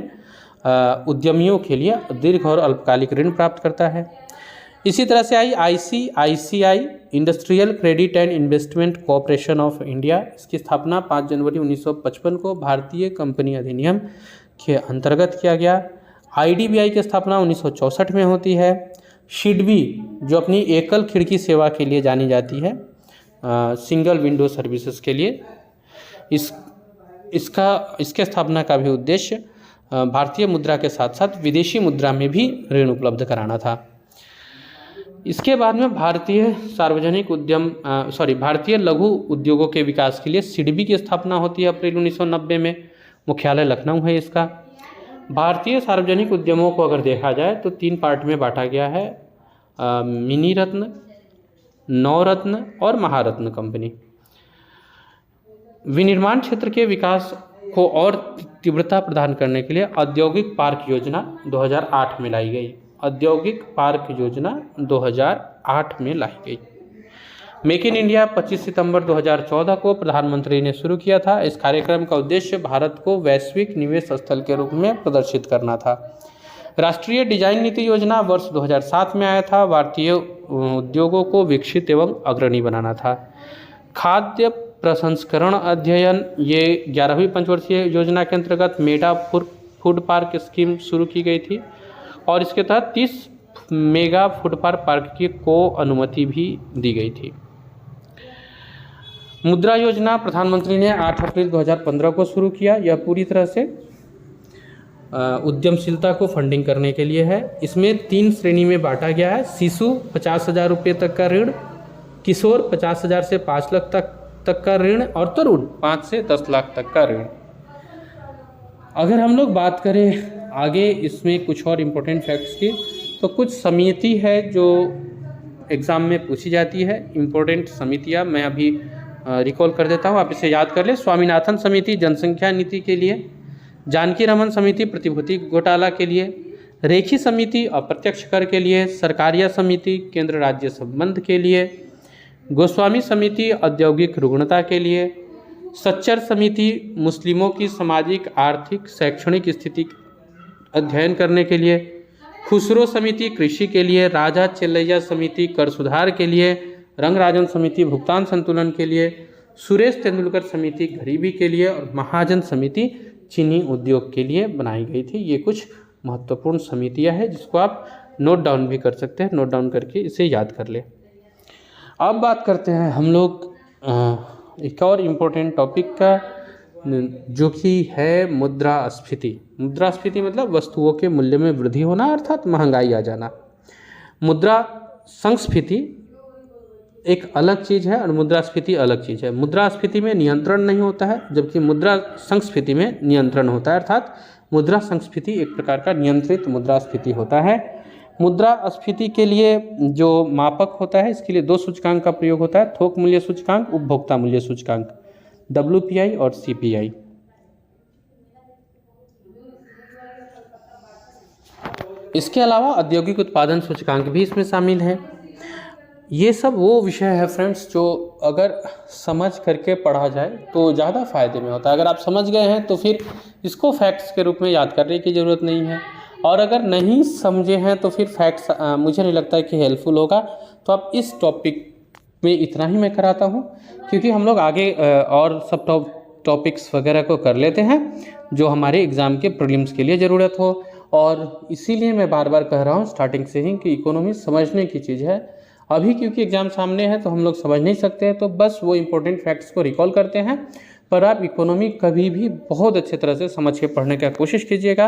उद्यमियों के लिए दीर्घ और अल्पकालिक ऋण प्राप्त करता है। इसी तरह से ICICI, industrial credit and investment corporation of India, इसकी स्थापना 5 जनवरी 1955 को भारतीय कंपनी अधिनियम के अंतर्गत किया गया। IDBI की स्थापना 1964 में होती है। SIDBI जो अपनी एकल खिड़की सेवा के लिए जानी जाती है, सिंगल विंडो सर्विसेज के लिए, इसके स्थापना का भी उद्देश्य भारतीय मुद्रा के साथ साथ विदेशी मुद्रा में भी ऋण उपलब्ध कराना था। इसके बाद में भारतीय लघु उद्योगों के विकास के लिए SIDBI की स्थापना होती है अप्रैल 1990 में। मुख्यालय लखनऊ है इसका। भारतीय सार्वजनिक उद्यमों को अगर देखा जाए तो 3 पार्ट में बांटा गया है, मिनी रत्न, नवरत्न और महारत्न कंपनी। विनिर्माण क्षेत्र के विकास को और तीव्रता प्रदान करने के लिए औद्योगिक पार्क योजना 2008 में लाई गई। औद्योगिक पार्क योजना 2008 में लाई गई। मेक इन इंडिया 25 सितंबर 2014 को प्रधानमंत्री ने शुरू किया था। इस कार्यक्रम का उद्देश्य भारत को वैश्विक निवेश स्थल के रूप में प्रदर्शित करना था। राष्ट्रीय डिजाइन नीति योजना वर्ष 2007 में आया था। भारतीय उद्योगों को विकसित एवं अग्रणी बनाना था। खाद्य प्रसंस्करण अध्ययन, ये 11वीं पंचवर्षीय योजना के अंतर्गत मेगा फूड पार्क स्कीम शुरू की गई थी और इसके तहत 30 मेगा फूड पार्क की को अनुमति भी दी गई थी। मुद्रा योजना प्रधानमंत्री ने 8 अप्रैल 2015 को शुरू किया। यह पूरी तरह से उद्यमशीलता को फंडिंग करने के लिए है। इसमें 3 श्रेणी में बांटा गया है। शिशु 50,000 रुपये तक का ऋण, किशोर 50,000 से 5 लाख तक का ऋण और तरुण 5 से 10 लाख तक का ऋण। अगर हम लोग बात करें आगे इसमें कुछ और इम्पोर्टेंट फैक्ट्स की, तो कुछ समिति है जो एग्ज़ाम में पूछी जाती है। इम्पोर्टेंट समितियाँ मैं अभी रिकॉल कर देता हूँ, आप इसे याद कर ले। स्वामीनाथन समिति जनसंख्या नीति के लिए, जानकी रमन समिति प्रतिभूति घोटाला के लिए, रेखी समिति अप्रत्यक्ष कर के लिए, सरकारिया समिति केंद्र राज्य संबंध के लिए, गोस्वामी समिति औद्योगिक रुग्णता के लिए, सच्चर समिति मुस्लिमों की सामाजिक आर्थिक शैक्षणिक स्थिति अध्ययन करने के लिए, खुसरो समिति कृषि के लिए, राजा चेल्लैया समिति कर सुधार के लिए, रंगराजन समिति भुगतान संतुलन के लिए, सुरेश तेंदुलकर समिति गरीबी के लिए और महाजन समिति चीनी उद्योग के लिए बनाई गई थी। ये कुछ महत्वपूर्ण समितियां हैं जिसको आप नोट डाउन भी कर सकते हैं। नोट डाउन करके इसे याद कर ले। अब बात करते हैं हम लोग एक और इम्पोर्टेंट टॉपिक का, जो कि है मुद्रास्फीति। मुद्रास्फीति मतलब वस्तुओं के मूल्य में वृद्धि होना, अर्थात महंगाई आ जाना। मुद्रा संस्फीति एक अलग चीज़ है और मुद्रास्फीति अलग चीज़ है। मुद्रास्फीति में नियंत्रण नहीं होता है, जबकि मुद्रा संस्फीति में नियंत्रण होता है। अर्थात मुद्रा संस्फीति एक प्रकार का नियंत्रित मुद्रास्फीति होता है। मुद्रास्फीति के लिए जो मापक होता है, इसके लिए 2 सूचकांक का प्रयोग होता है, थोक मूल्य सूचकांक, उपभोक्ता मूल्य सूचकांक, WPI और CPI। इसके अलावा औद्योगिक उत्पादन सूचकांक भी इसमें शामिल है। ये सब वो विषय है फ्रेंड्स जो अगर समझ करके पढ़ा जाए तो ज़्यादा फायदे में होता है। अगर आप समझ गए हैं तो फिर इसको फैक्ट्स के रूप में याद करने की ज़रूरत नहीं है, और अगर नहीं समझे हैं तो फिर फैक्ट्स मुझे नहीं लगता है कि हेल्पफुल होगा। तो आप इस टॉपिक में इतना ही मैं कराता हूँ, क्योंकि हम लोग आगे और सब टॉपिक्स वगैरह को कर लेते हैं जो हमारे एग्ज़ाम के प्रीलिम्स के लिए ज़रूरत हो। और इसीलिए मैं बार बार कह रहा हूँ स्टार्टिंग से ही कि इकोनॉमी समझने की चीज़ है। अभी क्योंकि एग्ज़ाम सामने है तो हम लोग समझ नहीं सकते हैं, तो बस वो इम्पोर्टेंट फैक्ट्स को रिकॉल करते हैं। पर आप इकोनॉमी कभी भी बहुत अच्छे तरह से समझ के पढ़ने की कोशिश कीजिएगा।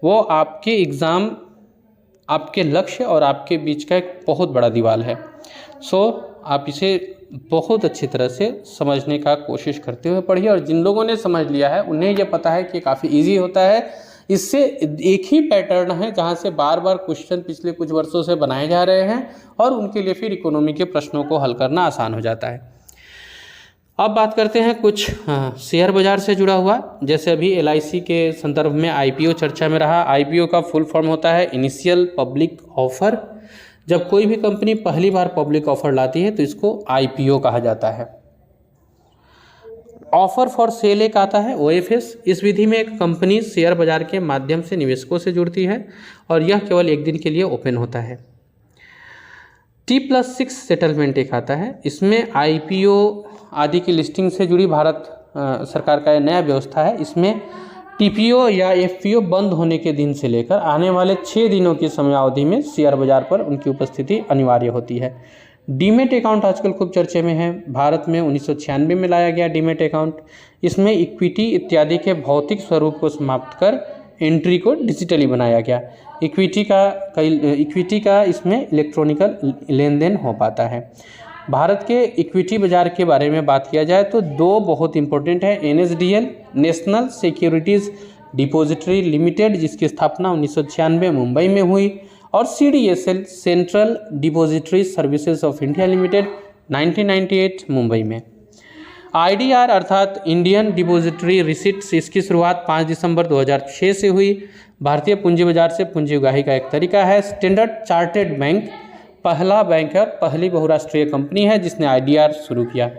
वो आपके एग्ज़ाम, आपके लक्ष्य और आपके बीच का एक बहुत बड़ा दीवार है। सो आप इसे बहुत अच्छी तरह से समझने का कोशिश करते हुए पढ़िए। और जिन लोगों ने समझ लिया है उन्हें यह पता है कि काफ़ी ईजी होता है। इससे एक ही पैटर्न है जहाँ से बार बार क्वेश्चन पिछले कुछ वर्षों से बनाए जा रहे हैं और उनके लिए फिर इकोनॉमी के प्रश्नों को हल करना आसान हो जाता है। अब बात करते हैं कुछ शेयर बाज़ार से जुड़ा हुआ। जैसे अभी LIC के संदर्भ में IPO चर्चा में रहा। IPO का फुल फॉर्म होता है इनिशियल पब्लिक ऑफर। जब कोई भी कंपनी पहली बार पब्लिक ऑफर लाती है तो इसको IPO कहा जाता है। ऑफर फॉर सेल एक आता है OFS। इस विधि में एक कंपनी शेयर बाजार के माध्यम से निवेशकों से जुड़ती है और यह केवल एक दिन के लिए ओपन होता है। T+6 सेटलमेंट एक आता है। इसमें IPO आदि की लिस्टिंग से जुड़ी भारत सरकार का यह नया व्यवस्था है। इसमें TPO या FPO बंद होने के दिन से लेकर आने वाले 6 दिनों की समयावधि में शेयर बाजार पर उनकी उपस्थिति अनिवार्य होती है। डीमेट अकाउंट आजकल खूब चर्चे में है। भारत में 1996 में लाया गया डीमेट अकाउंट। इसमें इक्विटी इत्यादि के भौतिक स्वरूप को समाप्त कर एंट्री को डिजिटली बनाया गया। इक्विटी का इसमें इलेक्ट्रॉनिकल लेन देन हो पाता है। भारत के इक्विटी बाजार के बारे में बात किया जाए तो 2 बहुत इंपॉर्टेंट है। NSDL national securities depository limited, जिसकी स्थापना 1996 मुंबई में हुई, और CDSL central depository services of India limited 1998 Mumbai में। आईडीआर अर्थात इंडियन डिपॉजिटरी रिसिट्स, इसकी शुरुआत 5 दिसंबर 2006 से हुई। भारतीय पूंजी बाजार से पूंजी उगाही का एक तरीका है। स्टैंडर्ड चार्टर्ड बैंक पहला बैंक है, पहली बहुराष्ट्रीय कंपनी है जिसने आईडीआर शुरू किया।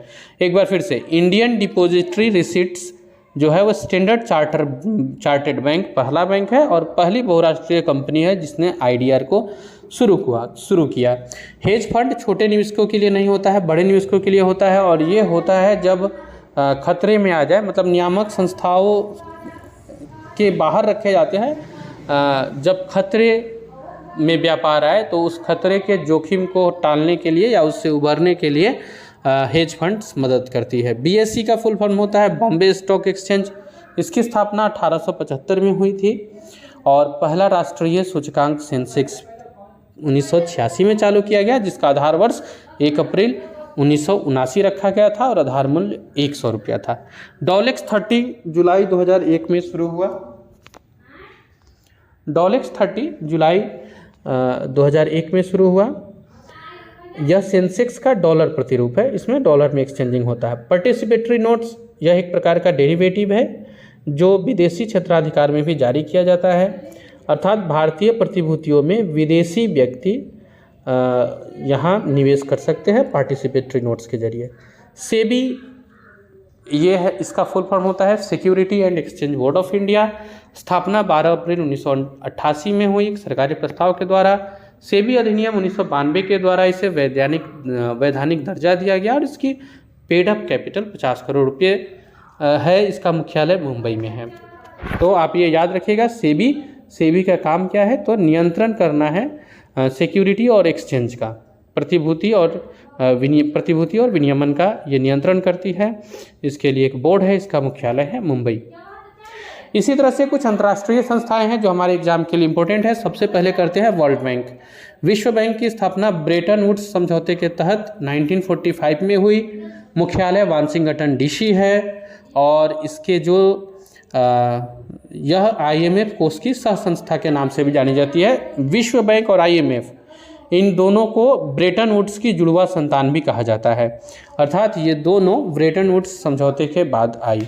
एक बार फिर से, इंडियन डिपॉजिटरी रिसिट्स जो है वो स्टैंडर्ड चार्टर्ड बैंक पहला बैंक है और पहली बहुराष्ट्रीय कंपनी है जिसने आईडीआर को शुरू किया। हेज फंड छोटे निवेशकों के लिए नहीं होता है, बड़े निवेशकों के लिए होता है और ये होता है जब खतरे में आ जाए, मतलब नियामक संस्थाओं के बाहर रखे जाते हैं। जब खतरे में व्यापार आए तो उस खतरे के जोखिम को टालने के लिए या उससे उबरने के लिए हेज फंड्स मदद करती है। बीएसई का फुल फॉर्म होता है बॉम्बे स्टॉक एक्सचेंज। इसकी स्थापना 1875 में हुई थी और पहला राष्ट्रीय सूचकांक सेंसेक्स 1986 में चालू किया गया, जिसका आधार वर्ष 1 अप्रैल 1979 रखा गया था और आधार मूल्य 100 रुपया था। डॉलेक्स 30 जुलाई 2001 में शुरू हुआ। डॉलेक्स 30 जुलाई 2001 में शुरू हुआ। यह सेंसेक्स का डॉलर प्रतिरूप है, इसमें डॉलर में एक्सचेंजिंग होता है। पार्टिसिपेटरी नोट्स, यह एक प्रकार का डेरिवेटिव है जो विदेशी क्षेत्राधिकार में भी जारी किया जाता है, अर्थात भारतीय प्रतिभूतियों में विदेशी व्यक्ति यहाँ निवेश कर सकते हैं पार्टिसिपेटरी नोट्स के जरिए। सेबी, ये है, इसका फुल फॉर्म होता है security and exchange board of India. स्थापना 12 अप्रैल 1988 में हुई सरकारी प्रस्ताव के द्वारा। सेबी अधिनियम 1992 के द्वारा इसे वैधानिक दर्जा दिया गया और इसकी पेड अप कैपिटल 50 करोड़ रुपये है। इसका मुख्यालय मुंबई में है। तो आप ये याद रखिएगा, सेबी का काम क्या है, तो नियंत्रण करना है सिक्योरिटी और एक्सचेंज का, प्रतिभूति और विनियमन का ये नियंत्रण करती है। इसके लिए एक बोर्ड है, इसका मुख्यालय है मुंबई। इसी तरह से कुछ अंतर्राष्ट्रीय संस्थाएं हैं जो हमारे एग्जाम के लिए इंपॉर्टेंट है। सबसे पहले करते हैं वर्ल्ड बैंक। विश्व बैंक की स्थापना ब्रेटन वुड्स समझौते के तहत 1945 में हुई। मुख्यालय वाशिंगटन डीसी है और इसके जो यह आईएमएफ कोष की सह संस्था के नाम से भी जानी जाती है। विश्व बैंक और आईएमएफ, इन दोनों को ब्रेटन वुड्स की जुड़वा संतान भी कहा जाता है, अर्थात ये दोनों ब्रेटन वुड्स समझौते के बाद आई।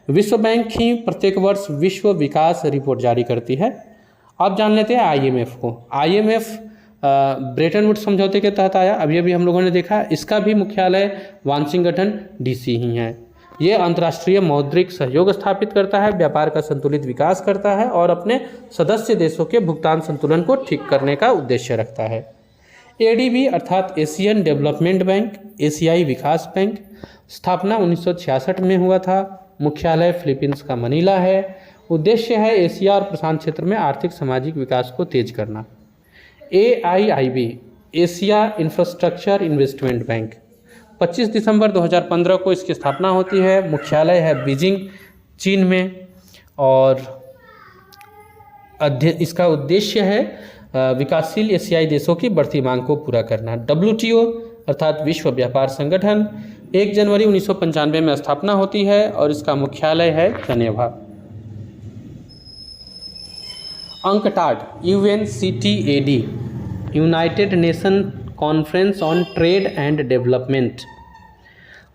विश्व बैंक ही प्रत्येक वर्ष विश्व विकास रिपोर्ट जारी करती है। अब जान लेते हैं आईएमएफ को। आईएमएफ ब्रेटन वुड्स समझौते के तहत आया, अभी हम लोगों ने देखा। इसका भी मुख्यालय वाशिंगटन डीसी ही है। ये अंतर्राष्ट्रीय मौद्रिक सहयोग स्थापित करता है, व्यापार का संतुलित विकास करता है और अपने सदस्य देशों के भुगतान संतुलन को ठीक करने का उद्देश्य रखता है। एडीबी अर्थात एशियन डेवलपमेंट बैंक, एशियाई विकास बैंक, स्थापना 1966 में हुआ था। मुख्यालय फिलीपींस का मनीला है। उद्देश्य है एशिया और प्रशांत क्षेत्र में आर्थिक सामाजिक विकास को तेज करना। AIIB, Asia infrastructure investment bank, 25 दिसंबर 2015 को इसकी स्थापना होती है। मुख्यालय है बीजिंग, चीन में और इसका उद्देश्य है विकासशील एशियाई देशों की बढ़ती मांग को पूरा करना। WTO अर्थात विश्व व्यापार संगठन, 1 जनवरी 1995 में स्थापना होती है और इसका मुख्यालय है Geneva. UNCTAD, UNCTAD, United Nation conference on trade and development,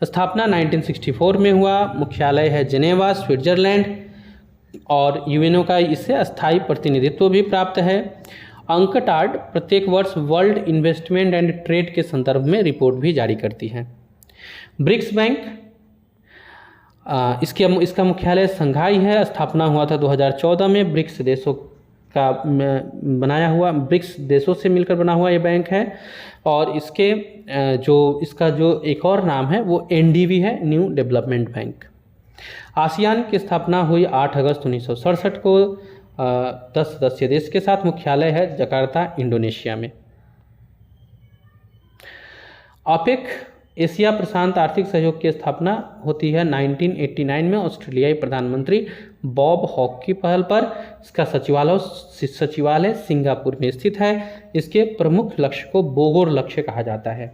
स्थापना 1964 में हुआ। मुख्यालय है जेनेवा, स्विट्जरलैंड और यूएनओ का इससे अस्थायी प्रतिनिधित्व भी प्राप्त है। अंकटाड प्रत्येक वर्ष वर्ल्ड इन्वेस्टमेंट एंड ट्रेड के संदर्भ में रिपोर्ट भी जारी करती है। ब्रिक्स बैंक, इसका मुख्यालय संघाई है। स्थापना हुआ था 2014 में। ब्रिक्स देशों से मिलकर बना हुआ ये बैंक है और इसका जो एक और नाम है वो NDB है, न्यू डेवलपमेंट बैंक। आसियान की स्थापना हुई 8 अगस्त 1967 को 10 सदस्य देश के साथ। मुख्यालय है जकार्ता, इंडोनेशिया में। ऑपेक, एशिया प्रशांत आर्थिक सहयोग की स्थापना होती है 1989 में ऑस्ट्रेलियाई प्रधानमंत्री बॉब हॉक की पहल पर। इसका सचिवालय सिंगापुर में स्थित है। इसके प्रमुख लक्ष्य को बोगोर लक्ष्य कहा जाता है।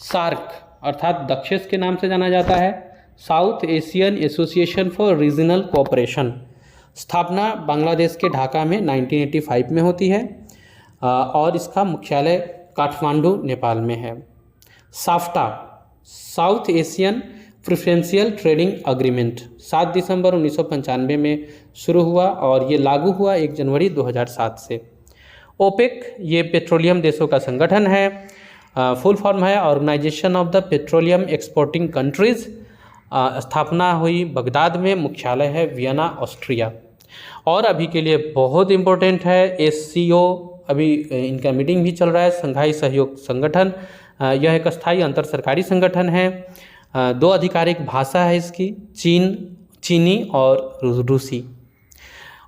सार्क अर्थात दक्षिण के नाम से जाना जाता है, south Asian association for regional cooperation, स्थापना बांग्लादेश के ढाका में 1985 में होती है और इसका मुख्यालय काठमांडू, नेपाल में है। SAFTA, south Asian preferential trading agreement 7 दिसंबर 1995 में शुरू हुआ और ये लागू हुआ 1 जनवरी 2007 से। ओपेक ये पेट्रोलियम देशों का संगठन है, फुल फॉर्म है organization of the petroleum exporting countries. स्थापना हुई बगदाद में, मुख्यालय है वियना, ऑस्ट्रिया। और अभी के लिए बहुत इम्पोर्टेंट है SCO, अभी इनका मीटिंग भी चल रहा है, संघाई सहयोग संगठन। यह एक अस्थायी अंतर सरकारी संगठन है। 2 आधिकारिक भाषा है इसकी, चीनी और रूसी।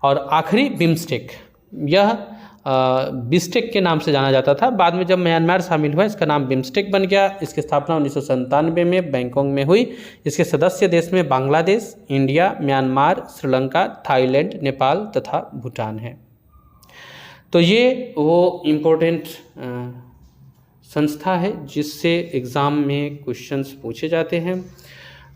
और आखिरी बिम्स्टेक, यह बिस्टेक के नाम से जाना जाता था, बाद में जब म्यांमार शामिल हुआ इसका नाम बिम्स्टेक बन गया। इसकी स्थापना 1997 में बैंकॉक में हुई। इसके सदस्य देश में Bangladesh, India, Myanmar, Sri Lanka, Thailand, Nepal तथा भूटान है। तो ये वो इम्पोर्टेंट संस्था है जिससे एग्ज़ाम में क्वेश्चंस पूछे जाते हैं।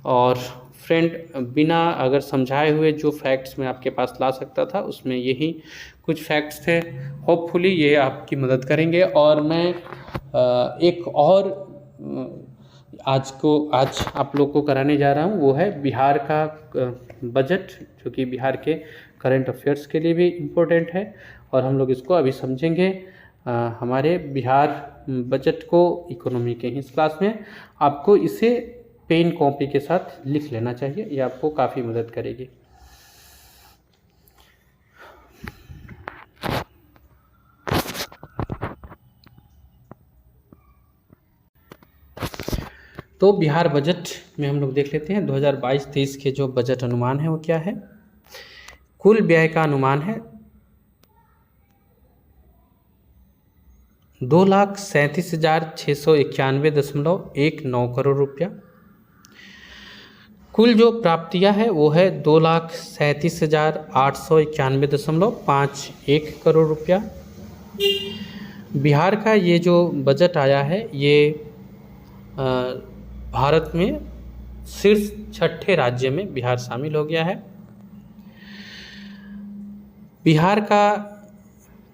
और फ्रेंड, बिना अगर समझाए हुए जो फैक्ट्स मैं आपके पास ला सकता था उसमें यही कुछ फैक्ट्स थे। होपफुली ये आपकी मदद करेंगे। और मैं एक और आज आप लोग को कराने जा रहा हूँ, वो है बिहार का बजट, जो कि बिहार के करंट अफेयर्स के लिए भी इम्पोर्टेंट है और हम लोग इसको अभी समझेंगे। हमारे बिहार बजट को इकोनॉमी के इस क्लास में आपको इसे पेन कॉपी के साथ लिख लेना चाहिए, ये आपको काफ़ी मदद करेगी। तो बिहार बजट में हम लोग देख लेते हैं 2022-23 के जो बजट अनुमान है वो क्या है। कुल व्यय का अनुमान है 2,37,691.19 करोड़ रुपया। कुल जो प्राप्तियां है वो है 2,37,891.51 करोड़ रुपया। बिहार का ये जो बजट आया है ये भारत में शीर्ष 6ठे राज्य में बिहार शामिल हो गया है। बिहार का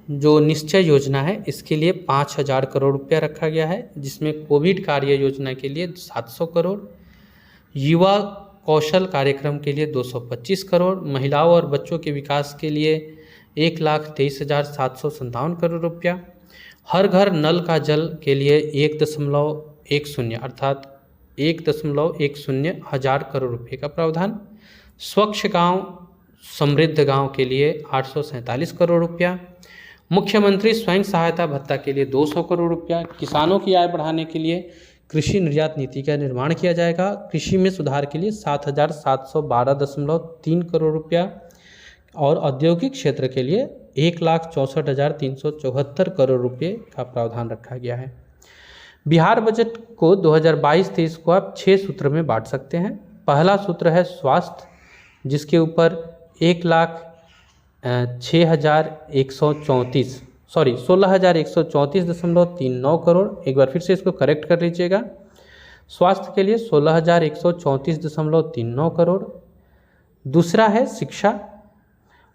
जो निश्चय योजना है इसके लिए 5,000 करोड़ रुपया रखा गया है, जिसमें कोविड कार्य योजना के लिए 700 करोड़, युवा कौशल कार्यक्रम के लिए 225 करोड़, महिलाओं और बच्चों के विकास के लिए 1,23,757 करोड़ रुपया, हर घर नल का जल के लिए 1.10 अर्थात 1.10 हज़ार करोड़ रुपये का प्रावधान, स्वच्छ गांव समृद्ध गांव के लिए 847 करोड़ रुपया, मुख्यमंत्री स्वयं सहायता भत्ता के लिए 200 करोड़ रुपया, किसानों की आय बढ़ाने के लिए कृषि निर्यात नीति का निर्माण किया जाएगा, कृषि में सुधार के लिए 7,712.3 करोड़ रुपया और औद्योगिक क्षेत्र के लिए 1,64,374 करोड़ रुपये का प्रावधान रखा गया है। बिहार बजट को 2022-23 को आप 6 सूत्र में बांट सकते हैं। पहला सूत्र है स्वास्थ्य, जिसके ऊपर 16,134.39 करोड़। एक बार फिर से इसको करेक्ट कर लीजिएगा, स्वास्थ्य के लिए 16,134.39 करोड़। दूसरा है शिक्षा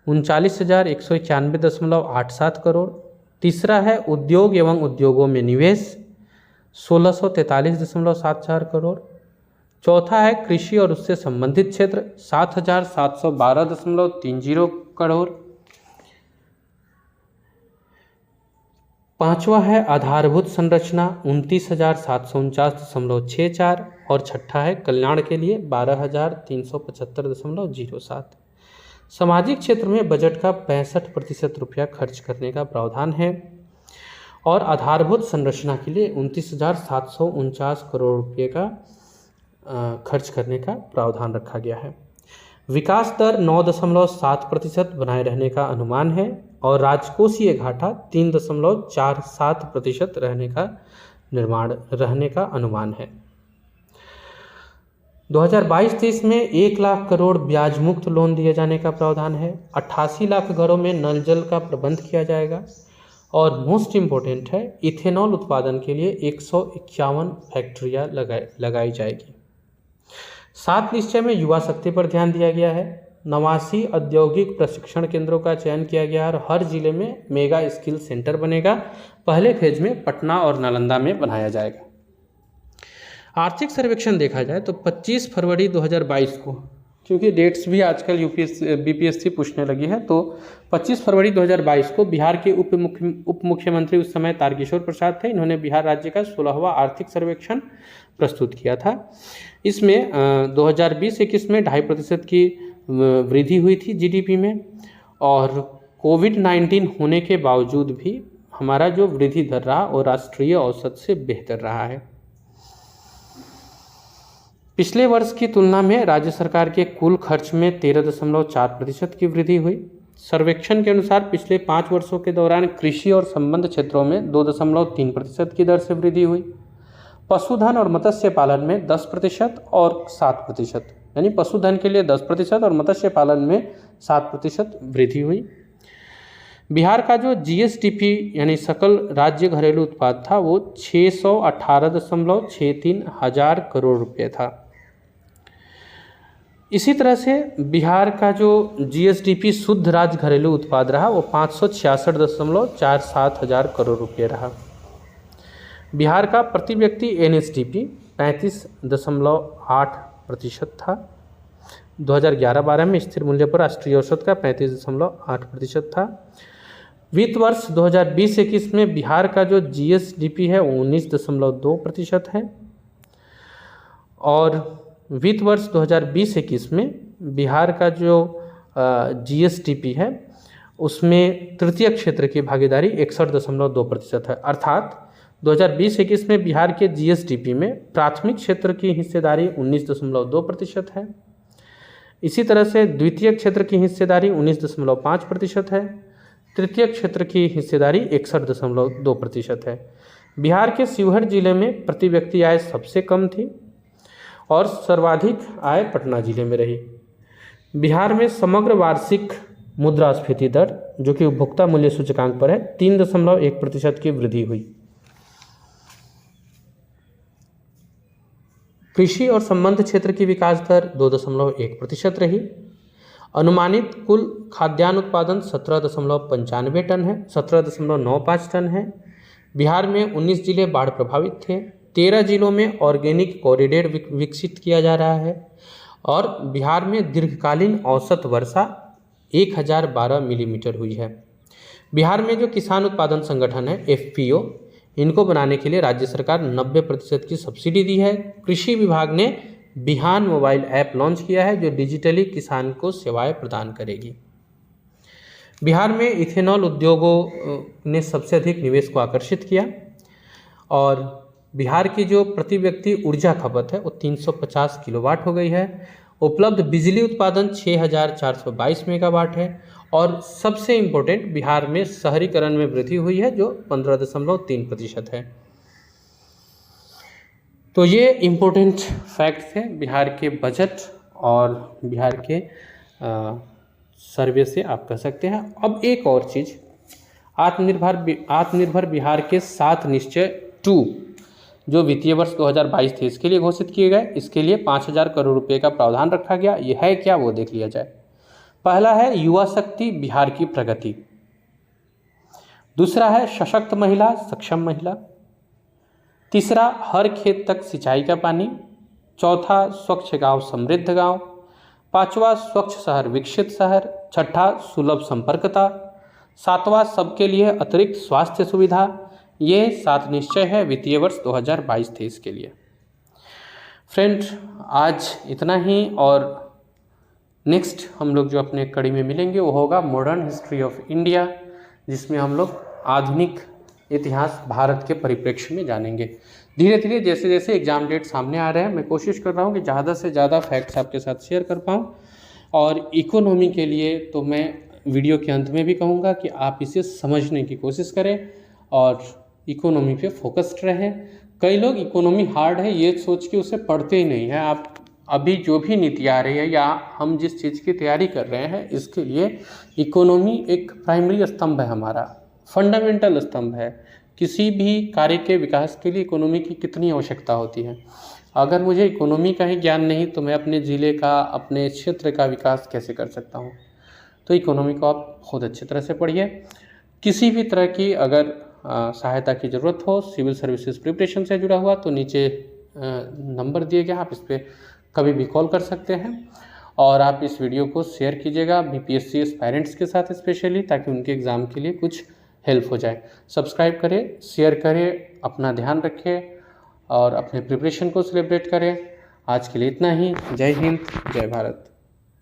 39,191.87 करोड़। तीसरा है उद्योग एवं उद्योगों में निवेश 1,643.74 करोड़। चौथा है कृषि और उससे संबंधित क्षेत्र 7,712.30 करोड़। पांचवा है आधारभूत संरचना 29,749.64 और छठा है कल्याण के लिए 12,375.07। सामाजिक क्षेत्र में बजट का 65% रुपया खर्च करने का प्रावधान है और आधारभूत संरचना के लिए 29,749 करोड़ रुपये का खर्च करने का प्रावधान रखा गया है। विकास दर 9.7% बनाए रहने का अनुमान है और राजकोषीय घाटा 3.47% रहने का अनुमान है। 2022-23 में 1 लाख करोड़ ब्याज मुक्त लोन दिए जाने का प्रावधान है। 88 लाख घरों में नल जल का प्रबंध किया जाएगा और मोस्ट इम्पोर्टेंट है इथेनॉल उत्पादन के लिए 151 फैक्ट्रियाँ लगाई जाएगी। 7 निश्चय में युवा शक्ति पर ध्यान दिया गया है। 89 औद्योगिक प्रशिक्षण केंद्रों का चयन किया गया है और हर जिले में मेगा स्किल सेंटर बनेगा। पहले फेज में पटना और नालंदा में बनाया जाएगा। आर्थिक सर्वेक्षण देखा जाए तो 25 फरवरी 2022 को, क्योंकि डेट्स भी आजकल बीपीएससी पूछने लगी है, तो 25 फरवरी 2022 को बिहार के उप मुख्यमंत्री उस समय तारकिशोर प्रसाद थे। इन्होंने बिहार राज्य का 16वां आर्थिक सर्वेक्षण प्रस्तुत किया था। इसमें 2020-21 में 2.5% की वृद्धि हुई थी जीडीपी में, और कोविड-19 होने के बावजूद भी हमारा जो वृद्धि दर रहा वो राष्ट्रीय औसत से बेहतर रहा है। पिछले वर्ष की तुलना में राज्य सरकार के कुल खर्च में 13.4% की वृद्धि हुई। सर्वेक्षण के अनुसार पिछले 5 वर्षों के दौरान कृषि और संबद्ध क्षेत्रों में 2.3% की दर से वृद्धि हुई। पशुधन और मत्स्य पालन में 10% और 7%, यानी पशुधन के लिए 10% और मत्स्य पालन में 7% वृद्धि हुई। बिहार का जो जीएसडीपी यानी सकल राज्य घरेलू उत्पाद था वो 618.63 हजार करोड़ रुपये था। इसी तरह से बिहार का जो जीएसडीपी शुद्ध राज्य घरेलू उत्पाद रहा वो 566.47 हजार करोड़ रुपये रहा। बिहार का प्रति व्यक्ति एनएसडीपी 35.8% था। 2011-12 में स्थिर मूल्य पर राष्ट्रीय औसत का 35.8% था। वित्त वर्ष 2020-21 में बिहार का जो जीएसडीपी है वो 19.2% है, और वित्त वर्ष 2020-21 में बिहार का जो जीएसडीपी है उसमें तृतीय क्षेत्र की भागीदारी 61.2% है। अर्थात 2020-21 में बिहार के जीएसडीपी में प्राथमिक क्षेत्र की हिस्सेदारी 19.2% है। इसी तरह से द्वितीय क्षेत्र की हिस्सेदारी 19.5% है। तृतीय क्षेत्र की हिस्सेदारी 61.2% है। बिहार के शिवहर जिले में प्रति व्यक्ति आय सबसे कम थी और सर्वाधिक आय पटना जिले में रही। बिहार में समग्र वार्षिक मुद्रास्फीति दर, जो कि उपभोक्ता मूल्य सूचकांक पर है, 3.1% की वृद्धि हुई। कृषि और संबद्ध क्षेत्र की विकास दर 2.1% रही। अनुमानित कुल खाद्यान्न उत्पादन 17.95 टन है, 17.95 टन है। बिहार में 19 जिले बाढ़ प्रभावित थे। 13 जिलों में ऑर्गेनिक कॉरिडोर विकसित किया जा रहा है, और बिहार में दीर्घकालीन औसत वर्षा 1012 मिलीमीटर हुई है। बिहार में जो किसान उत्पादन संगठन है एफपीओ, इनको बनाने के लिए राज्य सरकार 90% की सब्सिडी दी है। कृषि विभाग ने बिहान मोबाइल ऐप लॉन्च किया है जो डिजिटली किसान को सेवाएं प्रदान करेगी। बिहार में इथेनॉल उद्योगों ने सबसे अधिक निवेश को आकर्षित किया, और बिहार की जो प्रति व्यक्ति ऊर्जा खपत है वो 350 किलोवाट हो गई है। उपलब्ध बिजली उत्पादन 6422 मेगावाट है, और सबसे इम्पोर्टेंट बिहार में शहरीकरण में वृद्धि हुई है जो 15.3% है। तो ये इम्पोर्टेंट फैक्ट्स हैं बिहार के बजट और बिहार के सर्वे से आप कह सकते हैं। अब एक और चीज़, आत्मनिर्भर बिहार के 7 निश्चय 2 जो वित्तीय वर्ष 2022 थे इसके लिए घोषित किए गए। इसके लिए 5000 करोड़ रुपए का प्रावधान रखा गया। ये है क्या, वो देख लिया जाए। पहला है युवा शक्ति बिहार की प्रगति। दूसरा है सशक्त महिला सक्षम महिला। तीसरा हर खेत तक सिंचाई का पानी। चौथा स्वच्छ गांव समृद्ध गांव। पांचवा स्वच्छ शहर विकसित शहर। छठा सुलभ संपर्कता। सातवां सबके लिए अतिरिक्त स्वास्थ्य सुविधा। ये 7 निश्चय है वित्तीय वर्ष 2022-23 के लिए। फ्रेंड, आज इतना ही, और नेक्स्ट हम लोग जो अपने कड़ी में मिलेंगे वो होगा मॉडर्न हिस्ट्री ऑफ इंडिया, जिसमें हम लोग आधुनिक इतिहास भारत के परिप्रेक्ष्य में जानेंगे। धीरे धीरे जैसे जैसे एग्जाम डेट सामने आ रहे हैं मैं कोशिश कर रहा हूँ कि ज़्यादा से ज़्यादा फैक्ट्स आपके साथ शेयर कर पाऊँ। और इकोनॉमी के लिए तो मैं वीडियो के अंत में भी कहूँगा कि आप इसे समझने की कोशिश करें और इकोनॉमी पे फोकस्ड रहें। कई लोग इकोनॉमी हार्ड है ये सोच के उसे पढ़ते ही नहीं है। आप अभी जो भी नीति आ रही है या हम जिस चीज़ की तैयारी कर रहे हैं इसके लिए इकोनॉमी एक प्राइमरी स्तंभ है, हमारा फंडामेंटल स्तंभ है। किसी भी कार्य के विकास के लिए इकोनॉमी की कितनी आवश्यकता होती है। अगर मुझे इकोनॉमी का ही ज्ञान नहीं तो मैं अपने ज़िले का, अपने क्षेत्र का विकास कैसे कर सकता हूँ। तो इकोनॉमी को आप बहुत अच्छी तरह से पढ़िए। किसी भी तरह की अगर सहायता की ज़रूरत हो, सिविल सर्विसेज प्रिपरेशन से जुड़ा हुआ, तो नीचे नंबर दिए गए, आप इस पर कभी भी कॉल कर सकते हैं। और आप इस वीडियो को शेयर कीजिएगा बीपीएससी एस्पायरेंट्स के साथ स्पेशली, ताकि उनके एग्ज़ाम के लिए कुछ हेल्प हो जाए। सब्सक्राइब करें, शेयर करें, अपना ध्यान रखें और अपने प्रिपरेशन को सेलिब्रेट करें। आज के लिए इतना ही। जय हिंद, जय भारत।